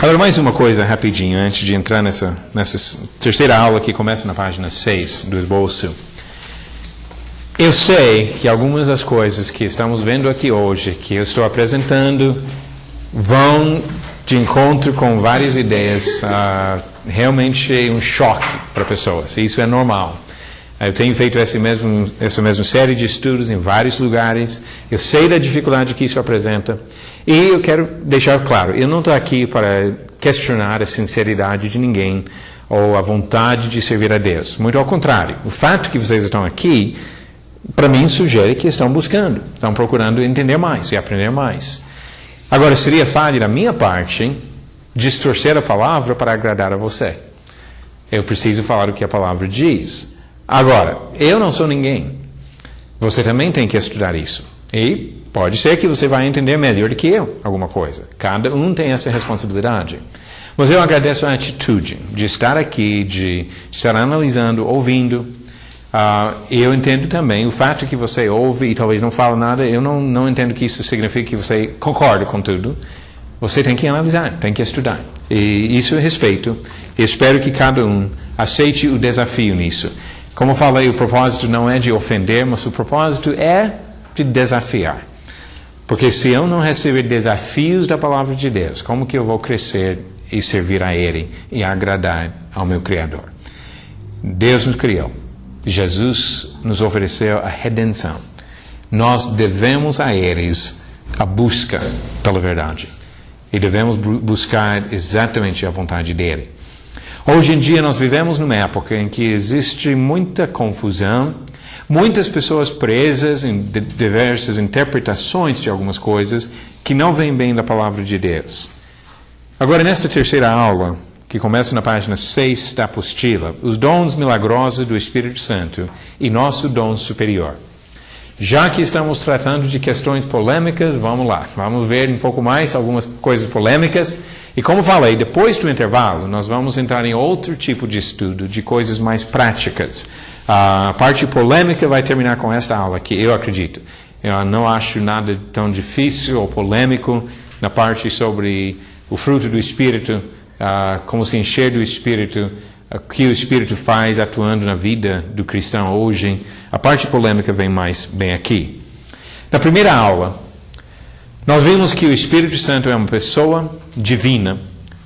Agora, mais uma coisa rapidinho, antes de entrar nessa terceira aula que começa na página 6 do esboço. Eu sei que algumas das coisas que estamos vendo aqui hoje, que eu estou apresentando, vão de encontro com várias ideias, realmente um choque para pessoas. Isso é normal. Eu tenho feito essa mesma série de estudos em vários lugares. Eu sei da dificuldade que isso apresenta. E eu quero deixar claro, eu não estou aqui para questionar a sinceridade de ninguém ou a vontade de servir a Deus. Muito ao contrário. O fato que vocês estão aqui, para mim, sugere que estão buscando, estão procurando entender mais e aprender mais. Agora, seria falha da minha parte distorcer a palavra para agradar a você. Eu preciso falar o que a palavra diz. Agora, eu não sou ninguém. Você também tem que estudar isso. E pode ser que você vai entender melhor do que eu alguma coisa. Cada um tem essa responsabilidade. Mas eu agradeço a atitude de estar aqui, de estar analisando, ouvindo. Eu entendo também o fato que você ouve e talvez não fala nada. Eu não entendo que isso significa que você concorda com tudo. Você tem que analisar, tem que estudar. E isso eu respeito. Eu espero que cada um aceite o desafio nisso. Como eu falei, o propósito não é de ofender, mas o propósito é de desafiar. Porque se eu não receber desafios da palavra de Deus, como que eu vou crescer e servir a Ele e agradar ao meu Criador? Deus nos criou. Jesus nos ofereceu a redenção. Nós devemos a eles a busca pela verdade. E devemos buscar exatamente a vontade dele. Hoje em dia nós vivemos numa época em que existe muita confusão, muitas pessoas presas em diversas interpretações de algumas coisas que não vêm bem da palavra de Deus. Agora, nesta terceira aula, que começa na página 6 da apostila, os dons milagrosos do Espírito Santo e nosso dom superior. Já que estamos tratando de questões polêmicas, vamos lá, vamos ver um pouco mais algumas coisas polêmicas. E como falei, depois do intervalo, nós vamos entrar em outro tipo de estudo, de coisas mais práticas. A parte polêmica vai terminar com esta aula aqui, eu acredito. Eu não acho nada tão difícil ou polêmico na parte sobre o fruto do Espírito, como se encher do Espírito, o que o Espírito faz atuando na vida do cristão hoje. A parte polêmica vem mais bem aqui. Na primeira aula, nós vimos que o Espírito Santo é uma pessoa divina,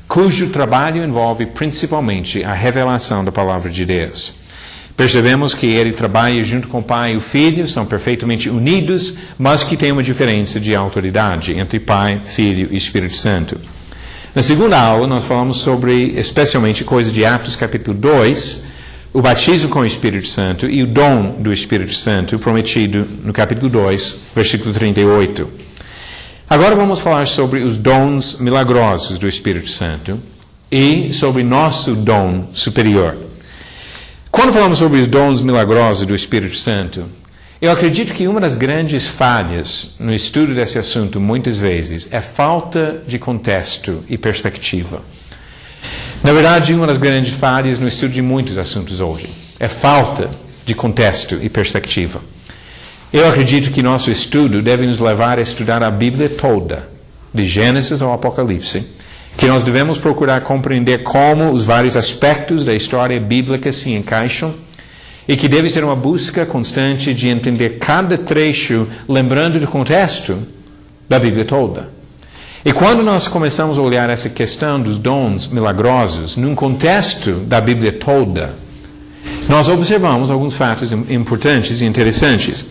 cujo trabalho envolve principalmente a revelação da palavra de Deus. Percebemos que ele trabalha junto com o Pai e o Filho, são perfeitamente unidos, mas que tem uma diferença de autoridade entre Pai, Filho e Espírito Santo. Na segunda aula, nós falamos sobre, especialmente, coisas de Atos capítulo 2, o batismo com o Espírito Santo e o dom do Espírito Santo prometido no capítulo 2, versículo 38. Agora vamos falar sobre os dons milagrosos do Espírito Santo e sobre nosso dom superior. Quando falamos sobre os dons milagrosos do Espírito Santo, eu acredito que uma das grandes falhas no estudo desse assunto, muitas vezes, é falta de contexto e perspectiva. Na verdade, uma das grandes falhas no estudo de muitos assuntos hoje é falta de contexto e perspectiva. Eu acredito que nosso estudo deve nos levar a estudar a Bíblia toda, de Gênesis ao Apocalipse, que nós devemos procurar compreender como os vários aspectos da história bíblica se encaixam e que deve ser uma busca constante de entender cada trecho, lembrando do contexto da Bíblia toda. E quando nós começamos a olhar essa questão dos dons milagrosos num contexto da Bíblia toda, nós observamos alguns fatos importantes e interessantes.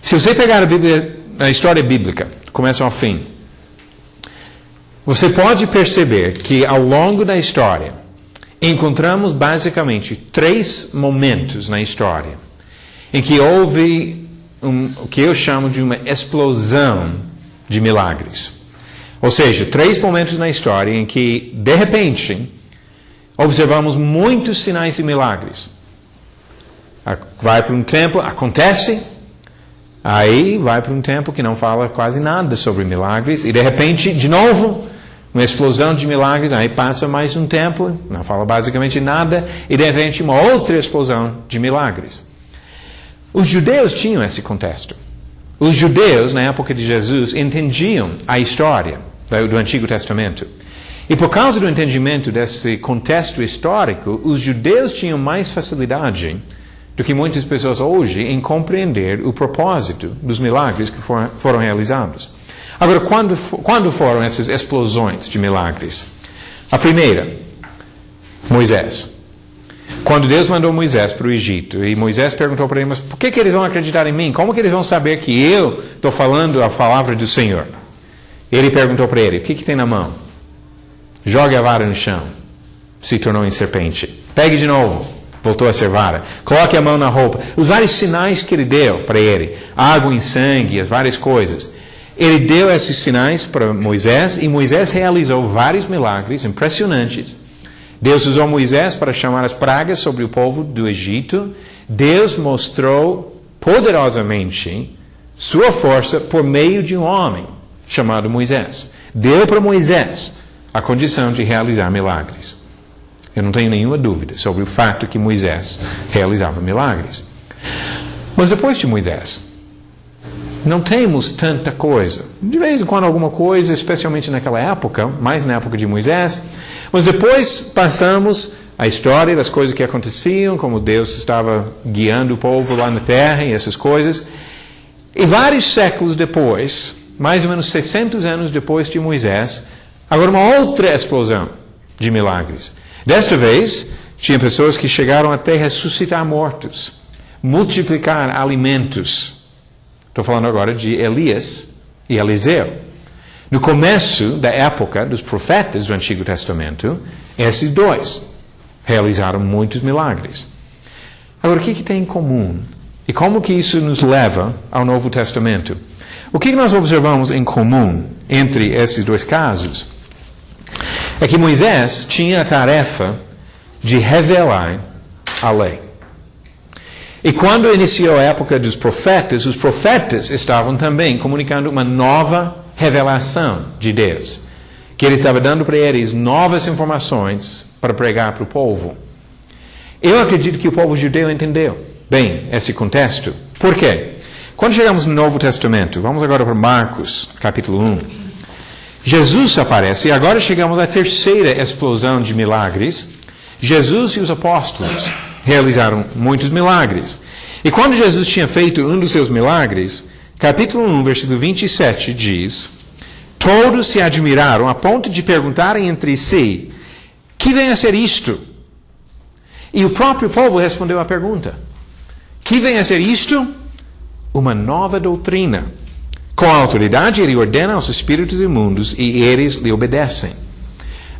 Se você pegar a história bíblica, do começo ao fim, você pode perceber que ao longo da história, encontramos basicamente 3 momentos na história em que houve o que eu chamo de uma explosão de milagres. Ou seja, 3 momentos na história em que, de repente, observamos muitos sinais e milagres. Vai para um tempo, acontece. Aí vai para um tempo que não fala quase nada sobre milagres. E de repente, de novo, uma explosão de milagres. Aí passa mais um tempo, não fala basicamente nada. E de repente, uma outra explosão de milagres. Os judeus tinham esse contexto. Os judeus, na época de Jesus, entendiam a história do Antigo Testamento. E por causa do entendimento desse contexto histórico, os judeus tinham mais facilidade do que muitas pessoas hoje em compreender o propósito dos milagres que foram realizados. Agora, quando foram essas explosões de milagres? A primeira, Moisés. Quando Deus mandou Moisés para o Egito, e Moisés perguntou para ele, mas por que eles vão acreditar em mim? Como que eles vão saber que eu estou falando a palavra do Senhor? Ele perguntou para ele, o que tem na mão? Jogue a vara no chão. Se tornou em serpente. Pegue de novo. Voltou a ser vara. Coloque a mão na roupa. Os vários sinais que ele deu para ele. Água em sangue, as várias coisas. Ele deu esses sinais para Moisés e Moisés realizou vários milagres impressionantes. Deus usou Moisés para chamar as pragas sobre o povo do Egito. Deus mostrou poderosamente sua força por meio de um homem chamado Moisés. Deu para Moisés a condição de realizar milagres. Eu não tenho nenhuma dúvida sobre o fato que Moisés realizava milagres. Mas depois de Moisés, não temos tanta coisa. De vez em quando alguma coisa, especialmente naquela época, mais na época de Moisés. Mas depois passamos a história das coisas que aconteciam, como Deus estava guiando o povo lá na terra e essas coisas. E vários séculos depois, mais ou menos 600 anos depois de Moisés, agora uma outra explosão de milagres. Desta vez, tinha pessoas que chegaram até ressuscitar mortos, multiplicar alimentos. Estou falando agora de Elias e Eliseu. No começo da época dos profetas do Antigo Testamento, esses dois realizaram muitos milagres. Agora, o que tem em comum? E como que isso nos leva ao Novo Testamento? O que nós observamos em comum entre esses dois casos? É que Moisés tinha a tarefa de revelar a lei. E quando iniciou a época dos profetas, os profetas estavam também comunicando uma nova revelação de Deus. Que ele estava dando para eles novas informações para pregar para o povo. Eu acredito que o povo judeu entendeu bem esse contexto. Por quê? Quando chegamos no Novo Testamento, vamos agora para Marcos, capítulo 1. Jesus aparece, e agora chegamos à terceira explosão de milagres. Jesus e os apóstolos realizaram muitos milagres. E quando Jesus tinha feito um dos seus milagres, capítulo 1, versículo 27 diz: todos se admiraram a ponto de perguntarem entre si, que vem a ser isto? E o próprio povo respondeu à pergunta. Que vem a ser isto? Uma nova doutrina. Com a autoridade, ele ordena aos espíritos imundos e eles lhe obedecem.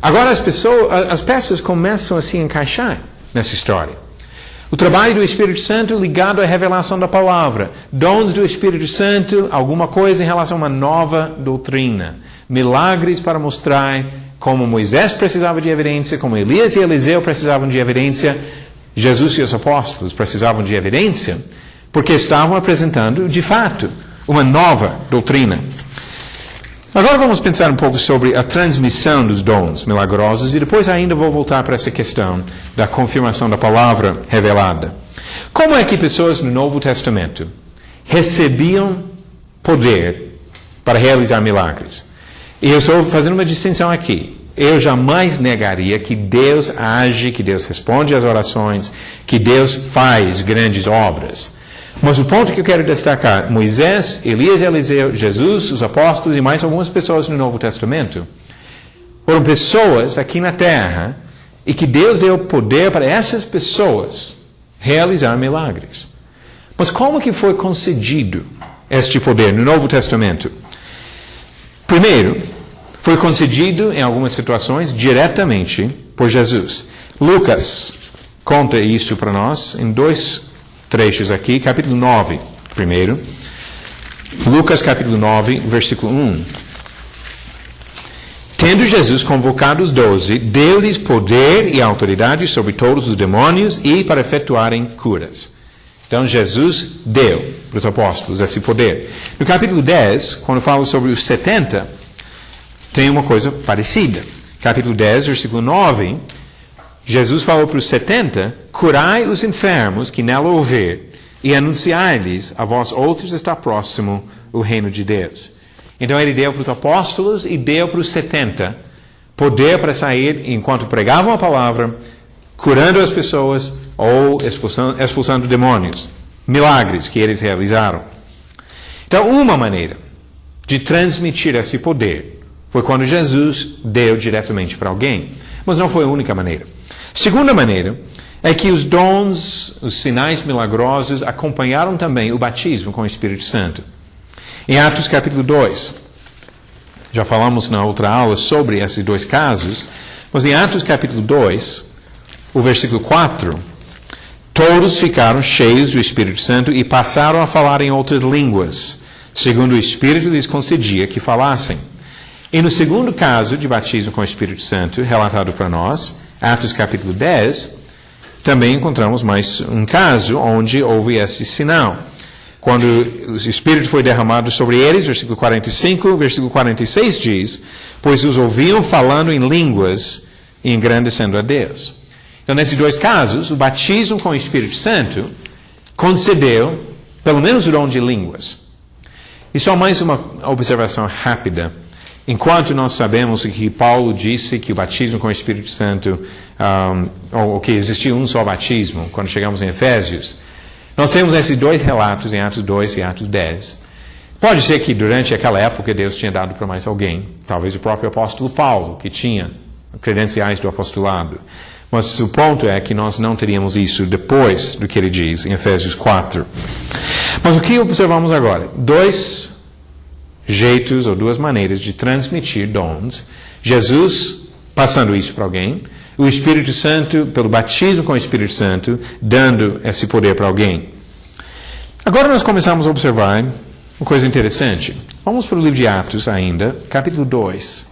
Agora as peças começam a se encaixar nessa história. O trabalho do Espírito Santo ligado à revelação da palavra. Dons do Espírito Santo, alguma coisa em relação a uma nova doutrina. Milagres para mostrar como Moisés precisava de evidência, como Elias e Eliseu precisavam de evidência. Jesus e os apóstolos precisavam de evidência, porque estavam apresentando, de fato, uma nova doutrina. Agora vamos pensar um pouco sobre a transmissão dos dons milagrosos e depois ainda vou voltar para essa questão da confirmação da palavra revelada. Como é que pessoas no Novo Testamento recebiam poder para realizar milagres? E eu estou fazendo uma distinção aqui. Eu jamais negaria que Deus age, que Deus responde às orações, que Deus faz grandes obras. Mas o ponto que eu quero destacar, Moisés, Elias e Eliseu, Jesus, os apóstolos e mais algumas pessoas no Novo Testamento, foram pessoas aqui na terra e que Deus deu poder para essas pessoas realizar milagres. Mas como que foi concedido este poder no Novo Testamento? Primeiro, foi concedido em algumas situações diretamente por Jesus. Lucas conta isso para nós em dois trechos aqui, capítulo 9, primeiro. Lucas, capítulo 9, versículo 1. Tendo Jesus convocado os 12, deu-lhes poder e autoridade sobre todos os demônios e para efetuarem curas. Então, Jesus deu para os apóstolos esse poder. No capítulo 10, quando fala sobre os 70, tem uma coisa parecida. Capítulo 10, versículo 9, Jesus falou para os 70, curai os enfermos que nela houver, e anunciai-lhes, a vós outros está próximo o reino de Deus. Então ele deu para os apóstolos e deu para os 70 poder para sair enquanto pregavam a palavra, curando as pessoas ou expulsando demônios. Milagres que eles realizaram. Então, uma maneira de transmitir esse poder foi quando Jesus deu diretamente para alguém. Mas não foi a única maneira. Segunda maneira é que os dons, os sinais milagrosos acompanharam também o batismo com o Espírito Santo. Em Atos capítulo 2, já falamos na outra aula sobre esses dois casos, mas em Atos capítulo 2, o versículo 4, todos ficaram cheios do Espírito Santo e passaram a falar em outras línguas, segundo o Espírito lhes concedia que falassem. E no segundo caso de batismo com o Espírito Santo, relatado para nós, Atos capítulo 10, também encontramos mais um caso onde houve esse sinal. Quando o Espírito foi derramado sobre eles, versículo 45, versículo 46 diz, pois os ouviam falando em línguas e engrandecendo a Deus. Então, nesses dois casos, o batismo com o Espírito Santo concedeu, pelo menos, o dom de línguas. E só mais uma observação rápida. Enquanto nós sabemos que Paulo disse que o batismo com o Espírito Santo, ou que existia um só batismo, quando chegamos em Efésios, nós temos esses dois relatos em Atos 2 e Atos 10. Pode ser que durante aquela época Deus tinha dado para mais alguém, talvez o próprio apóstolo Paulo, que tinha credenciais do apostolado. Mas o ponto é que nós não teríamos isso depois do que ele diz em Efésios 4. Mas o que observamos agora? Dois jeitos ou duas maneiras de transmitir dons. Jesus passando isso para alguém, o Espírito Santo, pelo batismo com o Espírito Santo, dando esse poder para alguém. Agora nós começamos a observar uma coisa interessante. Vamos para o livro de Atos ainda, capítulo 2,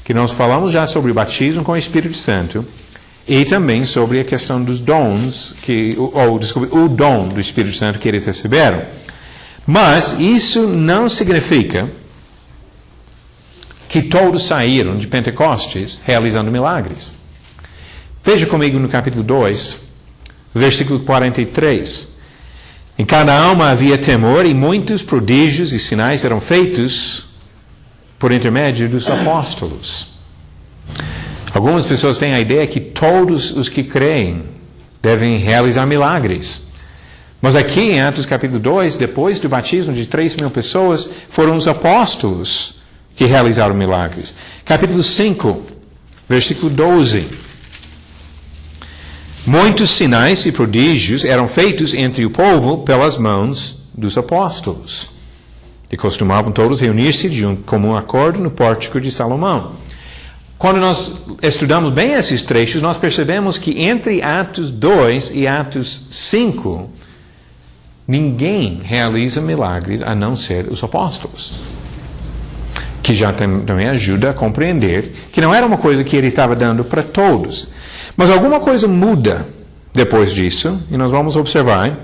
que nós falamos já sobre o batismo com o Espírito Santo e também sobre a questão dos dons, o dom do Espírito Santo que eles receberam. Mas isso não significa que todos saíram de Pentecostes realizando milagres. Veja comigo no capítulo 2, versículo 43. Em cada alma havia temor e muitos prodígios e sinais eram feitos por intermédio dos apóstolos. Algumas pessoas têm a ideia que todos os que creem devem realizar milagres. Mas aqui em Atos capítulo 2, depois do batismo de 3.000 pessoas, foram os apóstolos que realizaram milagres. Capítulo 5, versículo 12. Muitos sinais e prodígios eram feitos entre o povo pelas mãos dos apóstolos, que costumavam todos reunir-se de um comum acordo no pórtico de Salomão. Quando nós estudamos bem esses trechos, nós percebemos que entre Atos 2 e Atos 5, ninguém realiza milagres a não ser os apóstolos. Que já também ajuda a compreender que não era uma coisa que ele estava dando para todos. Mas alguma coisa muda depois disso, e nós vamos observar.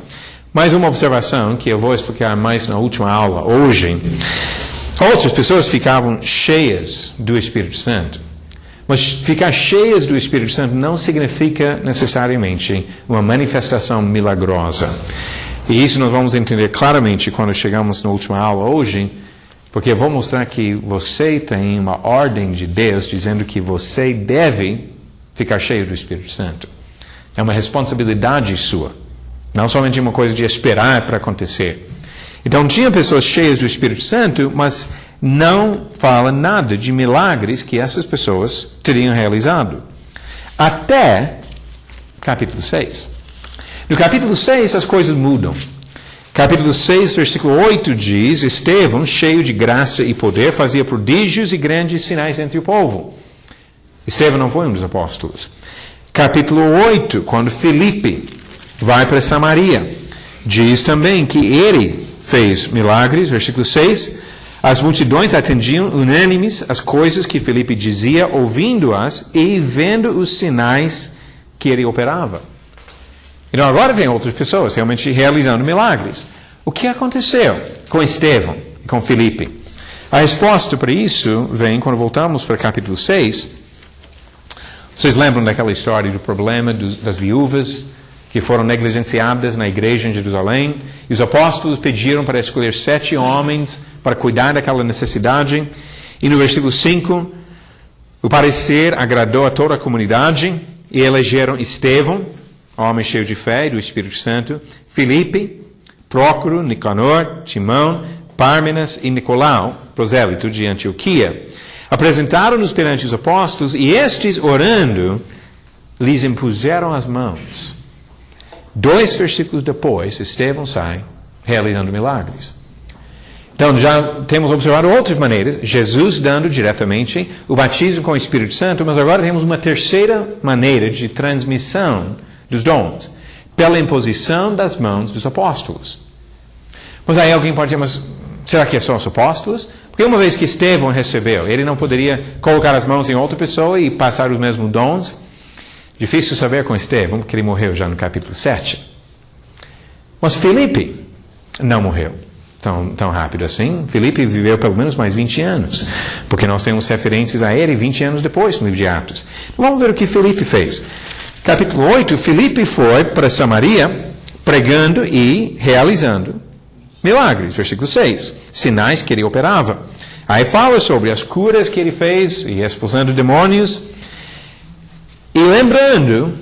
Mais uma observação que eu vou explicar mais na última aula hoje. Outras pessoas ficavam cheias do Espírito Santo. Mas ficar cheias do Espírito Santo não significa necessariamente uma manifestação milagrosa. E isso nós vamos entender claramente quando chegamos na última aula hoje, porque eu vou mostrar que você tem uma ordem de Deus dizendo que você deve ficar cheio do Espírito Santo. É uma responsabilidade sua. Não somente uma coisa de esperar para acontecer. Então, tinha pessoas cheias do Espírito Santo, mas não fala nada de milagres que essas pessoas teriam realizado. Até capítulo 6. No capítulo 6, as coisas mudam. Capítulo 6, versículo 8 diz, Estevão, cheio de graça e poder, fazia prodígios e grandes sinais entre o povo. Estevão não foi um dos apóstolos. Capítulo 8, quando Filipe vai para Samaria, diz também que ele fez milagres, versículo 6, as multidões atendiam unânimes as coisas que Filipe dizia, ouvindo-as e vendo os sinais que ele operava. Então agora tem outras pessoas realmente realizando milagres. O que aconteceu com Estevão e com Filipe? A resposta para isso vem quando voltamos para capítulo 6. Vocês lembram daquela história do problema das viúvas que foram negligenciadas na igreja em Jerusalém? E os apóstolos pediram para escolher 7 homens para cuidar daquela necessidade. E no versículo 5, O parecer agradou a toda a comunidade e elegeram Estevão, homem cheio de fé e do Espírito Santo, Filipe, Prócoro, Nicanor, Timão, Pármenas e Nicolau, prosélito de Antioquia. Apresentaram-nos perante os apóstolos e estes, orando, lhes impuseram as mãos. 2 versículos depois, Estevão sai realizando milagres. Então, já temos observado outras maneiras. Jesus dando diretamente o batismo com o Espírito Santo, mas agora temos uma terceira maneira de transmissão dos dons, pela imposição das mãos dos apóstolos. Mas aí alguém pode dizer, mas será que são os apóstolos? Porque uma vez que Estevão recebeu, ele não poderia colocar as mãos em outra pessoa e passar os mesmos dons? Difícil saber com Estevão, porque ele morreu já no capítulo 7. Mas Filipe não morreu tão rápido assim. Filipe viveu pelo menos mais 20 anos, porque nós temos referências a ele 20 anos depois no livro de Atos. Vamos ver o que Filipe fez. Capítulo 8, Filipe foi para Samaria pregando e realizando milagres. Versículo 6, sinais que ele operava. Aí fala sobre as curas que ele fez e expulsando demônios. E lembrando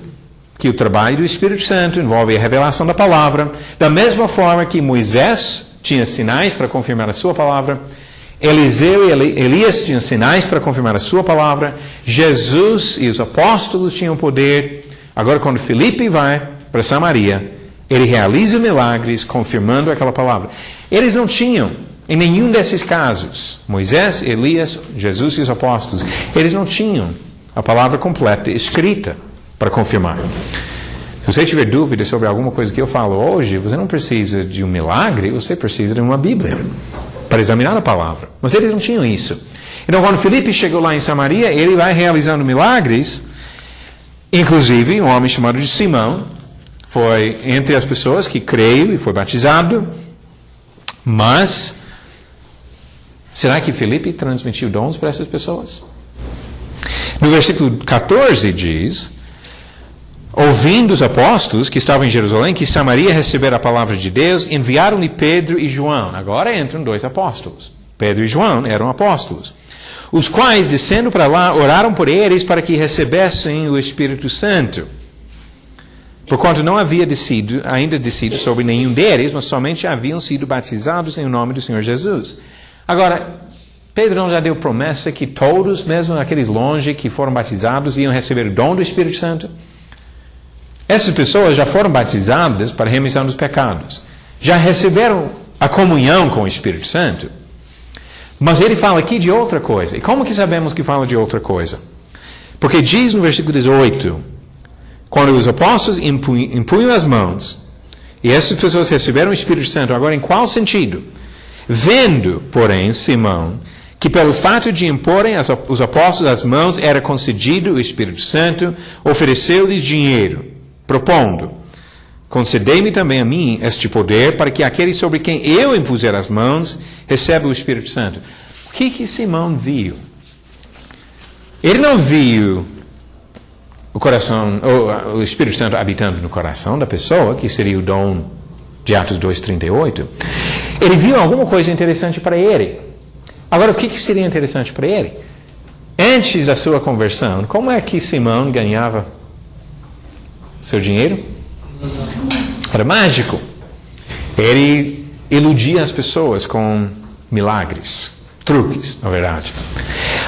que o trabalho do Espírito Santo envolve a revelação da palavra, da mesma forma que Moisés tinha sinais para confirmar a sua palavra, Eliseu e Elias tinham sinais para confirmar a sua palavra, Jesus e os apóstolos tinham poder. Agora, quando Filipe vai para Samaria, ele realiza milagres confirmando aquela palavra. Eles não tinham, em nenhum desses casos, Moisés, Elias, Jesus e os apóstolos, eles não tinham a palavra completa escrita para confirmar. Se você tiver dúvida sobre alguma coisa que eu falo hoje, você não precisa de um milagre, você precisa de uma Bíblia para examinar a palavra. Mas eles não tinham isso. Então, quando Filipe chegou lá em Samaria, ele vai realizando milagres. Inclusive, um homem chamado de Simão foi entre as pessoas que creio e foi batizado. Mas, será que Filipe transmitiu dons para essas pessoas? No versículo 14 diz: ouvindo os apóstolos que estavam em Jerusalém, que Samaria recebera a palavra de Deus, enviaram-lhe Pedro e João. Agora entram 2 apóstolos. Pedro e João eram apóstolos. Os quais, descendo para lá, oraram por eles para que recebessem o Espírito Santo. Porquanto não havia ainda descido sobre nenhum deles, mas somente haviam sido batizados em nome do Senhor Jesus. Agora, Pedro não já deu promessa que todos, mesmo aqueles longe que foram batizados, iam receber o dom do Espírito Santo? Essas pessoas já foram batizadas para a remissão dos pecados. Já receberam a comunhão com o Espírito Santo. Mas ele fala aqui de outra coisa. E como que sabemos que fala de outra coisa? Porque diz no versículo 18, quando os apóstolos impunham as mãos, e essas pessoas receberam o Espírito Santo, agora em qual sentido? Vendo, porém, Simão, que pelo fato de imporem os apóstolos as mãos era concedido o Espírito Santo, ofereceu-lhes dinheiro, propondo: concedei-me também a mim este poder, para que aquele sobre quem eu impuser as mãos receba o Espírito Santo. O que Simão viu? Ele não viu o coração, o Espírito Santo habitando no coração da pessoa, que seria o dom de Atos 2:38. Ele viu alguma coisa interessante para ele. Agora, o que seria interessante para ele? Antes da sua conversão, como é que Simão ganhava seu dinheiro? Era mágico. Ele iludia as pessoas com milagres, truques, na verdade.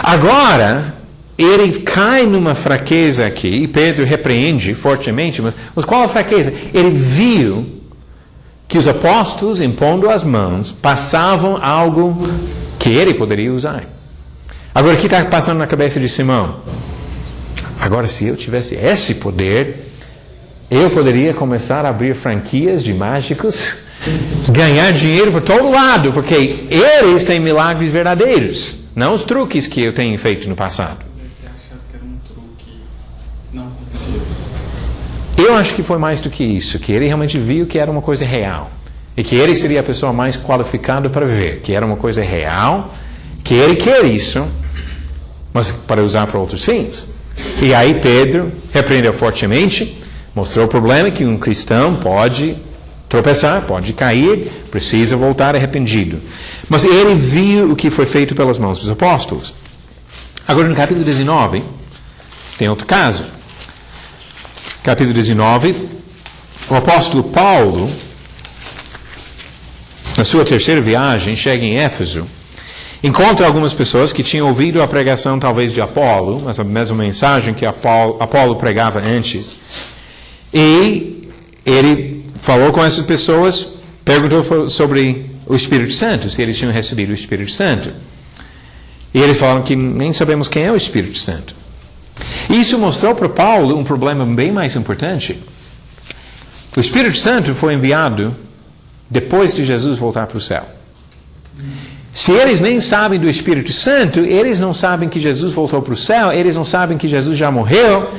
Agora, ele cai numa fraqueza aqui, e Pedro repreende fortemente, mas qual a fraqueza? Ele viu que os apóstolos, impondo as mãos, passavam algo que ele poderia usar. Agora, o que está passando na cabeça de Simão? Agora, se eu tivesse esse poder, eu poderia começar a abrir franquias de mágicos, ganhar dinheiro por todo lado, porque eles têm milagres verdadeiros, não os truques que eu tenho feito no passado. Eu acho que foi mais do que isso, que ele realmente viu que era uma coisa real, e que ele seria a pessoa mais qualificada para ver, que era uma coisa real, que ele quer isso, mas para usar para outros fins. E aí Pedro repreendeu fortemente, mostrou o problema que um cristão pode tropeçar, pode cair, precisa voltar arrependido. Mas ele viu o que foi feito pelas mãos dos apóstolos. Agora, no capítulo 19, tem outro caso. Capítulo 19, o apóstolo Paulo, na sua terceira viagem, chega em Éfeso, encontra algumas pessoas que tinham ouvido a pregação talvez de Apolo, essa mesma mensagem que Apolo pregava antes. E ele falou com essas pessoas, perguntou sobre o Espírito Santo, se eles tinham recebido o Espírito Santo. E eles falaram que nem sabemos quem é o Espírito Santo. Isso mostrou para Paulo um problema bem mais importante. O Espírito Santo foi enviado depois de Jesus voltar para o céu. Se eles nem sabem do Espírito Santo, eles não sabem que Jesus voltou para o céu, eles não sabem que Jesus já morreu,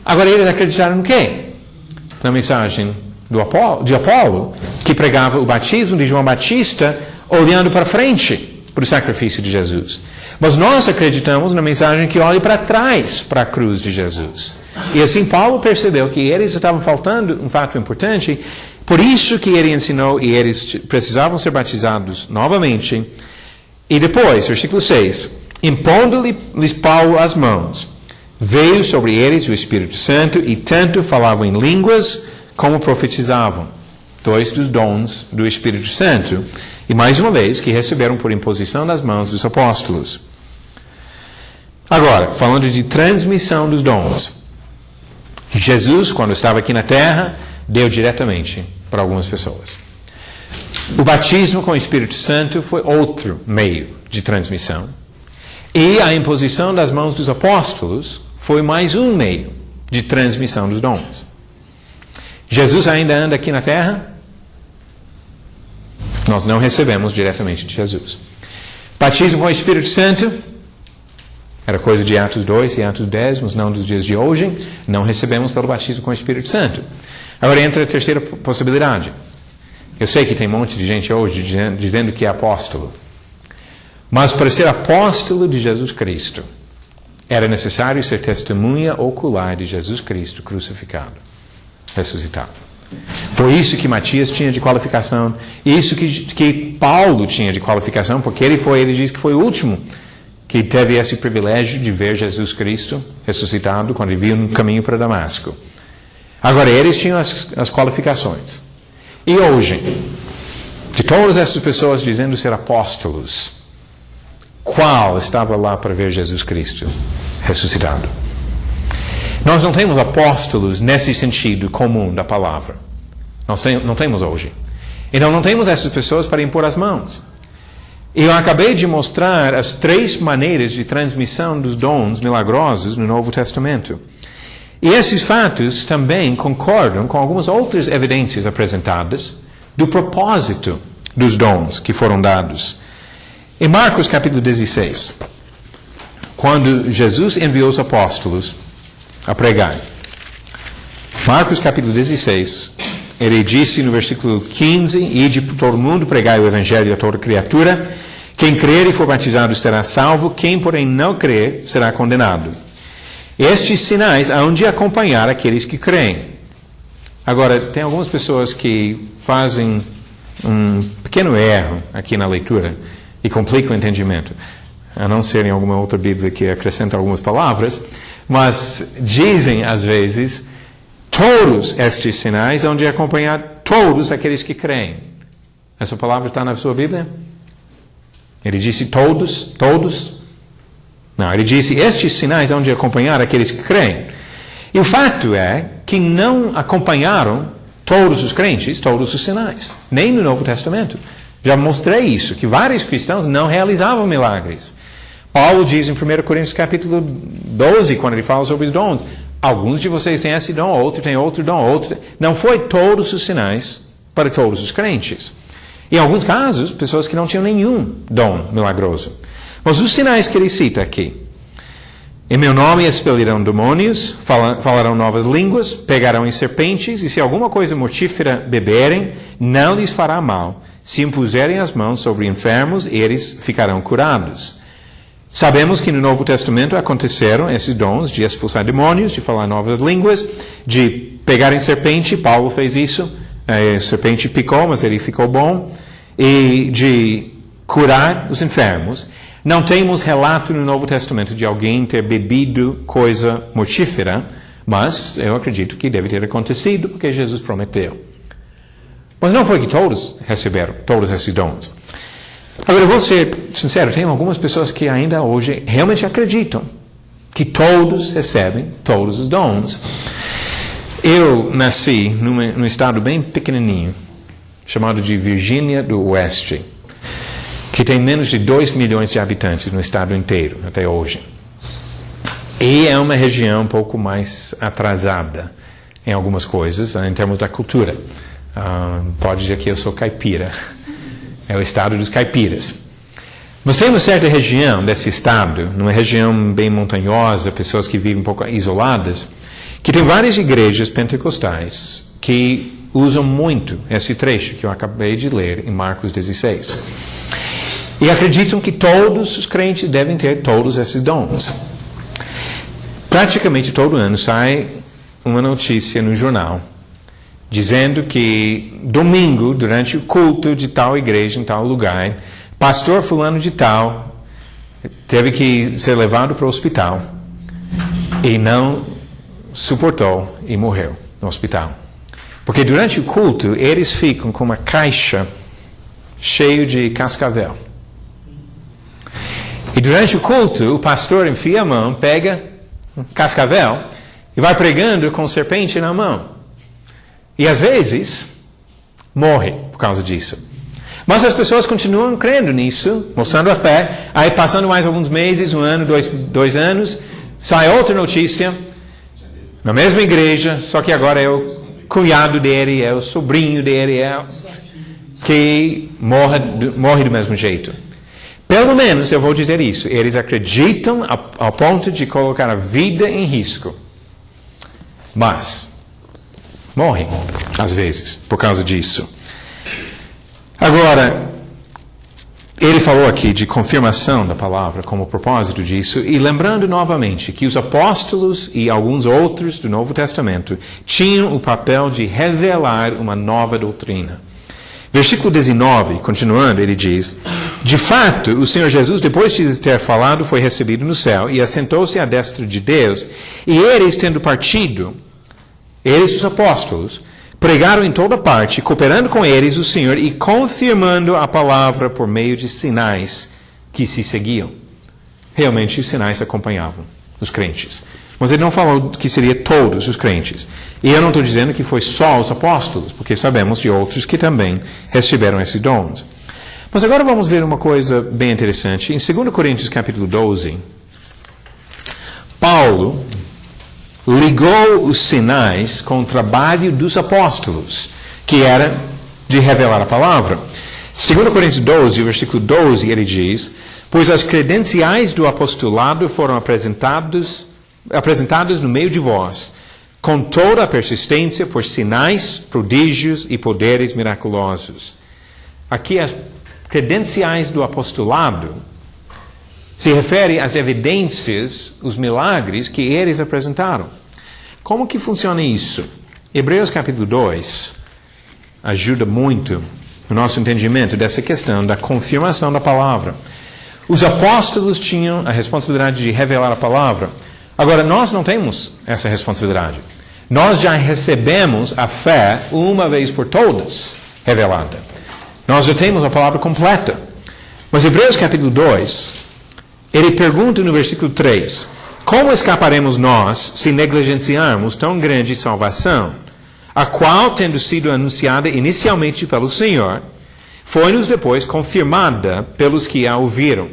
agora eles acreditaram no quê? Na mensagem de Apolo, que pregava o batismo de João Batista, olhando para frente para o sacrifício de Jesus. Mas nós acreditamos na mensagem que olha para trás, para a cruz de Jesus. E assim Paulo percebeu que eles estavam faltando um fato importante, por isso que ele ensinou e eles precisavam ser batizados novamente. E depois, versículo 6, impondo-lhes Paulo as mãos, veio sobre eles o Espírito Santo e tanto falavam em línguas como profetizavam. 2 dos dons do Espírito Santo. E mais uma vez, que receberam por imposição das mãos dos apóstolos. Agora, falando de transmissão dos dons. Jesus, quando estava aqui na terra, deu diretamente para algumas pessoas. O batismo com o Espírito Santo foi outro meio de transmissão. E a imposição das mãos dos apóstolos foi mais um meio de transmissão dos dons. Jesus ainda anda aqui na terra? Nós não recebemos diretamente de Jesus. Batismo com o Espírito Santo era coisa de Atos 2 e Atos 10, mas não dos dias de hoje. Não recebemos pelo batismo com o Espírito Santo. Agora entra a terceira possibilidade. Eu sei que tem um monte de gente hoje dizendo que é apóstolo. Mas para ser apóstolo de Jesus Cristo, era necessário ser testemunha ocular de Jesus Cristo crucificado, ressuscitado. Foi isso que Matias tinha de qualificação, isso que Paulo tinha de qualificação, porque ele diz que foi o último que teve esse privilégio de ver Jesus Cristo ressuscitado quando ele viu no caminho para Damasco. Agora, eles tinham as qualificações. E hoje, de todas essas pessoas dizendo ser apóstolos, qual estava lá para ver Jesus Cristo ressuscitado? Nós não temos apóstolos nesse sentido comum da palavra. Nós não temos hoje. Então não temos essas pessoas para impor as mãos. Eu acabei de mostrar as 3 maneiras de transmissão dos dons milagrosos no Novo Testamento. E esses fatos também concordam com algumas outras evidências apresentadas do propósito dos dons que foram dados. Em Marcos capítulo 16, quando Jesus enviou os apóstolos a pregar. Marcos capítulo 16, ele disse no versículo 15, ide por todo mundo, pregai o evangelho a toda criatura, quem crer e for batizado será salvo, quem porém não crer será condenado. Estes sinais hão de acompanhar aqueles que creem. Agora, tem algumas pessoas que fazem um pequeno erro aqui na leitura e complicam o entendimento, a não ser em alguma outra Bíblia que acrescenta algumas palavras, mas dizem às vezes, todos estes sinais hão de acompanhar todos aqueles que creem. Essa palavra está na sua Bíblia? Ele disse todos? Não, ele disse, estes sinais hão de acompanhar aqueles que creem. E o fato é que não acompanharam todos os crentes, todos os sinais. Nem no Novo Testamento. Já mostrei isso, que vários cristãos não realizavam milagres. Paulo diz em 1 Coríntios capítulo 12, quando ele fala sobre os dons, alguns de vocês têm esse dom, outro tem outro dom, outro... Não foi todos os sinais para todos os crentes. Em alguns casos, pessoas que não tinham nenhum dom milagroso. Mas os sinais que ele cita aqui, em meu nome expelirão demônios, falarão novas línguas, pegarão em serpentes, e se alguma coisa mortífera beberem, não lhes fará mal. Se impuserem as mãos sobre enfermos, eles ficarão curados. Sabemos que no Novo Testamento aconteceram esses dons de expulsar demônios, de falar novas línguas, de pegar em serpente, Paulo fez isso, a serpente picou, mas ele ficou bom, e de curar os enfermos. Não temos relato no Novo Testamento de alguém ter bebido coisa mortífera, mas eu acredito que deve ter acontecido porque Jesus prometeu. Mas não foi que todos receberam todos esses dons. Agora, eu vou ser sincero, tem algumas pessoas que ainda hoje realmente acreditam que todos recebem todos os dons. Eu nasci num estado bem pequenininho, chamado de Virgínia do Oeste, que tem menos de 2 milhões de habitantes no estado inteiro, até hoje. E é uma região um pouco mais atrasada em algumas coisas, em termos da cultura. Pode dizer que eu sou caipira. É o estado dos caipiras. Mas tem uma certa região desse estado, numa região bem montanhosa, pessoas que vivem um pouco isoladas, que tem várias igrejas pentecostais que usam muito esse trecho que eu acabei de ler em Marcos 16. E acreditam que todos os crentes devem ter todos esses dons. Praticamente todo ano sai uma notícia no jornal dizendo que domingo, durante o culto de tal igreja, em tal lugar, pastor fulano de tal teve que ser levado para o hospital e não suportou e morreu no hospital. Porque durante o culto, eles ficam com uma caixa cheia de cascavel. E durante o culto, o pastor enfia a mão, pega um cascavel e vai pregando com serpente na mão. E às vezes, morre por causa disso. Mas as pessoas continuam crendo nisso, mostrando a fé. Aí passando mais alguns meses, um ano, dois anos, sai outra notícia, na mesma igreja, só que agora é o cunhado dele, é o sobrinho dele, que morre do mesmo jeito. Pelo menos eu vou dizer isso, eles acreditam ao ponto de colocar a vida em risco. Mas morrem, às vezes, por causa disso. Agora, ele falou aqui de confirmação da palavra como propósito disso, e lembrando novamente que os apóstolos e alguns outros do Novo Testamento tinham o papel de revelar uma nova doutrina. Versículo 19, continuando, ele diz: de fato, o Senhor Jesus, depois de ter falado, foi recebido no céu e assentou-se à destra de Deus, e eles, tendo partido, eles, os apóstolos, pregaram em toda parte, cooperando com eles o Senhor e confirmando a palavra por meio de sinais que se seguiam. Realmente, os sinais acompanhavam os crentes. Mas ele não falou que seria todos os crentes. E eu não estou dizendo que foi só os apóstolos, porque sabemos de outros que também receberam esses dons. Mas agora vamos ver uma coisa bem interessante. Em 2 Coríntios capítulo 12, Paulo ligou os sinais com o trabalho dos apóstolos, que era de revelar a palavra. 2 Coríntios 12, versículo 12, ele diz: pois as credenciais do apostolado foram apresentadas no meio de vós, com toda a persistência por sinais, prodígios e poderes miraculosos. Aqui as credenciais do apostolado se refere às evidências, os milagres que eles apresentaram. Como que funciona isso? Hebreus capítulo 2 ajuda muito no nosso entendimento dessa questão da confirmação da palavra. Os apóstolos tinham a responsabilidade de revelar a palavra. Agora, nós não temos essa responsabilidade. Nós já recebemos a fé uma vez por todas revelada. Nós já temos a palavra completa. Mas Hebreus capítulo 2, ele pergunta no versículo 3, como escaparemos nós se negligenciarmos tão grande salvação, a qual, tendo sido anunciada inicialmente pelo Senhor, foi-nos depois confirmada pelos que a ouviram.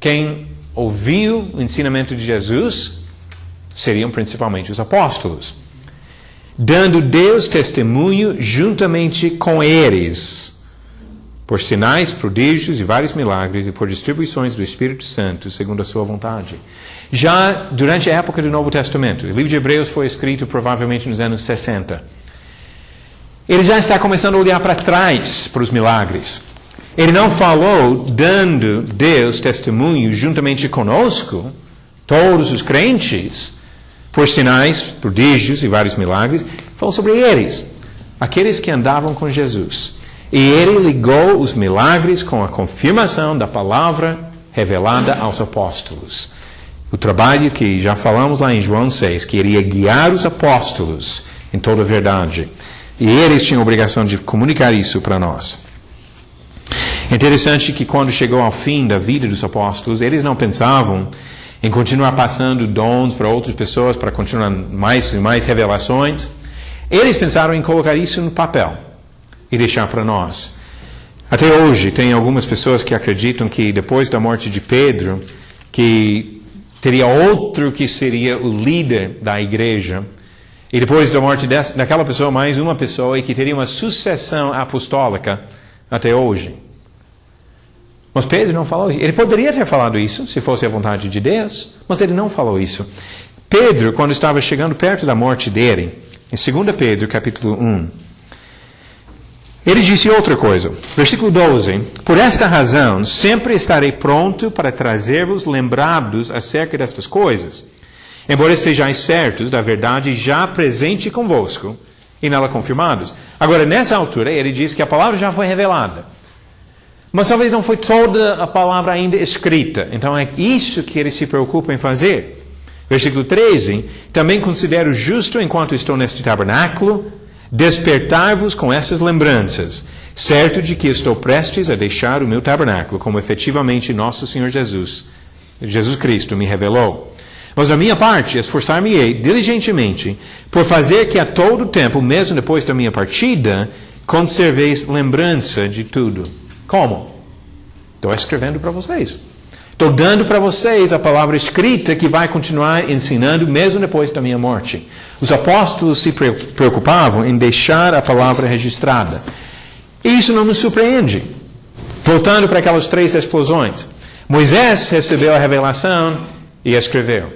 Quem ouviu o ensinamento de Jesus seriam principalmente os apóstolos, dando Deus testemunho juntamente com eles, por sinais, prodígios e vários milagres, e por distribuições do Espírito Santo, segundo a sua vontade. Já durante a época do Novo Testamento, o livro de Hebreus foi escrito provavelmente nos anos 60. Ele já está começando a olhar para trás para os milagres. Ele não falou dando Deus testemunho juntamente conosco, todos os crentes, por sinais, prodígios e vários milagres. Falou sobre eles, aqueles que andavam com Jesus. E ele ligou os milagres com a confirmação da palavra revelada aos apóstolos. O trabalho que já falamos lá em João 6, que iria guiar os apóstolos em toda a verdade. E eles tinham a obrigação de comunicar isso para nós. É interessante que quando chegou ao fim da vida dos apóstolos, eles não pensavam em continuar passando dons para outras pessoas, para continuar mais e mais revelações. Eles pensaram em colocar isso no papel e deixar para nós. Até hoje, tem algumas pessoas que acreditam que depois da morte de Pedro, que teria outro que seria o líder da igreja, e depois da morte daquela pessoa, mais uma pessoa, e que teria uma sucessão apostólica até hoje. Mas Pedro não falou isso. Ele poderia ter falado isso, se fosse a vontade de Deus, mas ele não falou isso. Pedro, quando estava chegando perto da morte dele, em 2 Pedro, capítulo 1, ele disse outra coisa. Versículo 12. Por esta razão, sempre estarei pronto para trazer-vos lembrados acerca destas coisas, embora estejais certos da verdade já presente convosco e nela confirmados. Agora, nessa altura, ele diz que a palavra já foi revelada. Mas talvez não foi toda a palavra ainda escrita. Então é isso que ele se preocupa em fazer. Versículo 13. Também considero justo, enquanto estou neste tabernáculo, despertar-vos com essas lembranças, certo de que estou prestes a deixar o meu tabernáculo, como efetivamente nosso Senhor Jesus Cristo me revelou. Mas da minha parte, esforçar-me-ei diligentemente por fazer que a todo tempo, mesmo depois da minha partida, conserveis lembrança de tudo. Como? Estou escrevendo para vocês. Estou dando para vocês a palavra escrita que vai continuar ensinando mesmo depois da minha morte. Os apóstolos se preocupavam em deixar a palavra registrada. E isso não nos surpreende. Voltando para aquelas 3 explosões. Moisés recebeu a revelação e escreveu.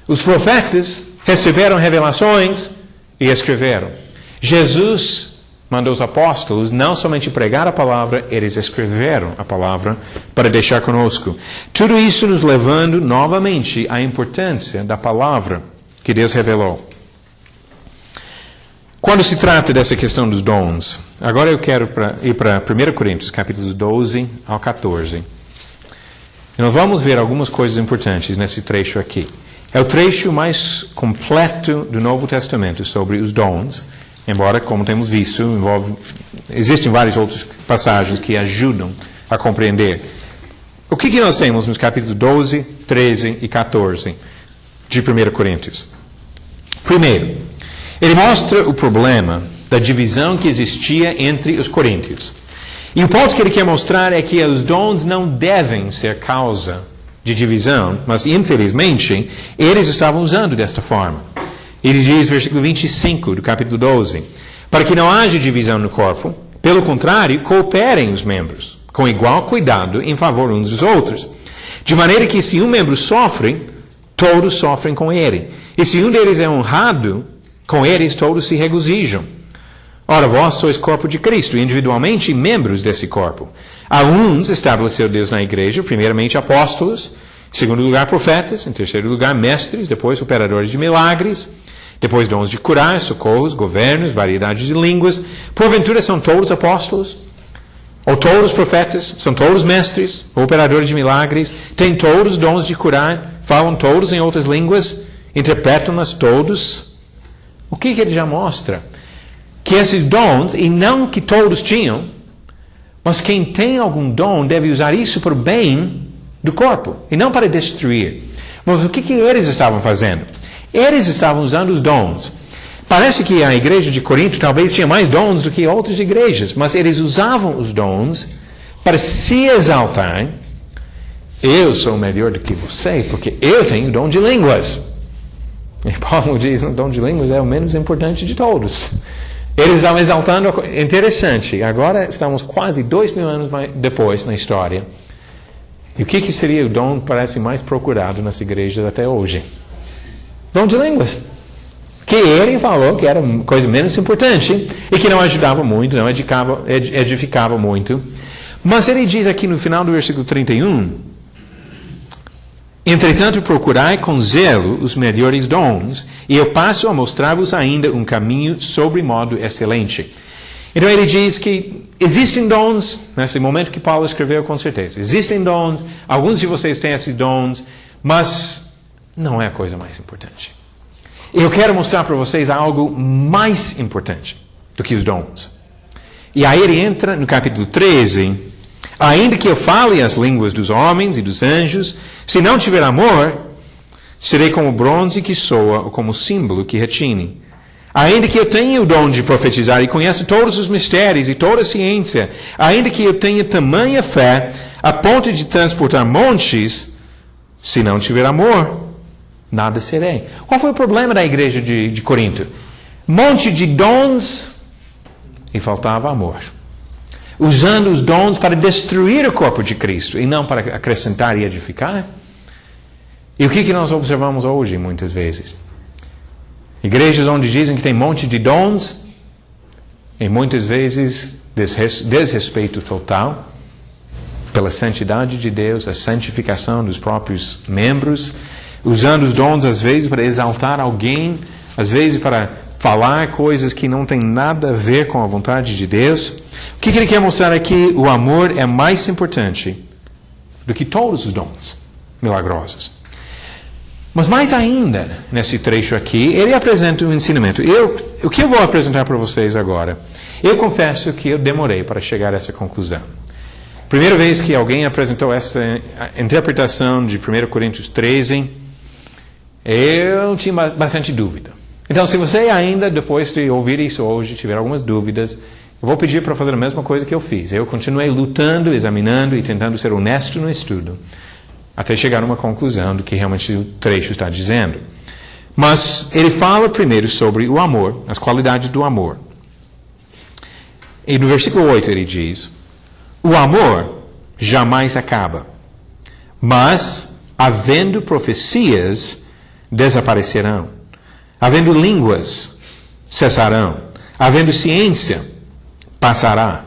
Os profetas receberam revelações e escreveram. Jesus mandou os apóstolos não somente pregar a palavra, eles escreveram a palavra para deixar conosco. Tudo isso nos levando novamente à importância da palavra que Deus revelou. Quando se trata dessa questão dos dons, agora eu quero ir para 1 Coríntios, capítulos 12 ao 14. E nós vamos ver algumas coisas importantes nesse trecho aqui. É o trecho mais completo do Novo Testamento sobre os dons, embora, como temos visto, existem várias outras passagens que ajudam a compreender. O que nós temos nos capítulos 12, 13 e 14 de 1 Coríntios? Primeiro, ele mostra o problema da divisão que existia entre os coríntios. E o ponto que ele quer mostrar é que os dons não devem ser causa de divisão, mas infelizmente eles estavam usando desta forma. Ele diz, versículo 25 do capítulo 12, para que não haja divisão no corpo, pelo contrário, cooperem os membros, com igual cuidado em favor uns dos outros. De maneira que se um membro sofre, todos sofrem com ele. E se um deles é honrado, com eles todos se regozijam. Ora, vós sois corpo de Cristo, individualmente membros desse corpo. A uns estabeleceu Deus na igreja, primeiramente apóstolos, em segundo lugar profetas, em terceiro lugar mestres, depois operadores de milagres, depois dons de curar, socorros, governos, variedade de línguas. Porventura são todos apóstolos? Ou todos profetas? São todos mestres? Ou operadores de milagres? Têm todos dons de curar? Falam todos em outras línguas? Interpretam-nas todos? O que ele já mostra? Que esses dons, e não que todos tinham, mas quem tem algum dom deve usar isso para o bem do corpo, e não para destruir. Mas o que eles estavam fazendo? Eles estavam usando os dons. Parece que a igreja de Corinto talvez tinha mais dons do que outras igrejas, mas eles usavam os dons para se exaltar. Eu sou melhor do que você, porque eu tenho o dom de línguas. E Paulo diz, o dom de línguas é o menos importante de todos. Eles estavam exaltando. Interessante, agora estamos quase 2000 anos depois na história. E o que seria o dom que parece mais procurado nas igrejas até hoje? Dom de línguas. Que ele falou que era coisa menos importante e que não ajudava muito, não edificava muito. Mas ele diz aqui no final do versículo 31, entretanto procurai com zelo os melhores dons, e eu passo a mostrar-vos ainda um caminho sobremodo excelente. Então ele diz que existem dons, nesse momento que Paulo escreveu, com certeza. Existem dons, alguns de vocês têm esses dons, mas não é a coisa mais importante. Eu quero mostrar para vocês algo mais importante do que os dons. E aí ele entra no capítulo 13, ainda que eu fale as línguas dos homens e dos anjos, se não tiver amor, serei como bronze que soa ou como símbolo que retine. Ainda que eu tenha o dom de profetizar e conheça todos os mistérios e toda a ciência, ainda que eu tenha tamanha fé a ponto de transportar montes, se não tiver amor, nada serei. Qual foi o problema da igreja de Corinto? Monte de dons e faltava amor. Usando os dons para destruir o corpo de Cristo e não para acrescentar e edificar. E o que nós observamos hoje, muitas vezes? Igrejas onde dizem que tem um monte de dons e muitas vezes desrespeito total pela santidade de Deus, a santificação dos próprios membros, usando os dons às vezes para exaltar alguém, às vezes para falar coisas que não têm nada a ver com a vontade de Deus. O que ele quer mostrar aqui? O amor é mais importante do que todos os dons milagrosos. Mas mais ainda, nesse trecho aqui, ele apresenta um ensinamento. O que eu vou apresentar para vocês agora? Eu confesso que eu demorei para chegar a essa conclusão. Primeira vez que alguém apresentou essa interpretação de 1 Coríntios 13, eu tinha bastante dúvida. Então, se você ainda, depois de ouvir isso hoje, tiver algumas dúvidas, eu vou pedir para fazer a mesma coisa que eu fiz. Eu continuei lutando, examinando e tentando ser honesto no estudo, até chegar a uma conclusão do que realmente o trecho está dizendo. Mas ele fala primeiro sobre o amor, as qualidades do amor. E no versículo 8 ele diz: o amor jamais acaba, mas, havendo profecias, desaparecerão. Havendo línguas, cessarão. Havendo ciência, passará.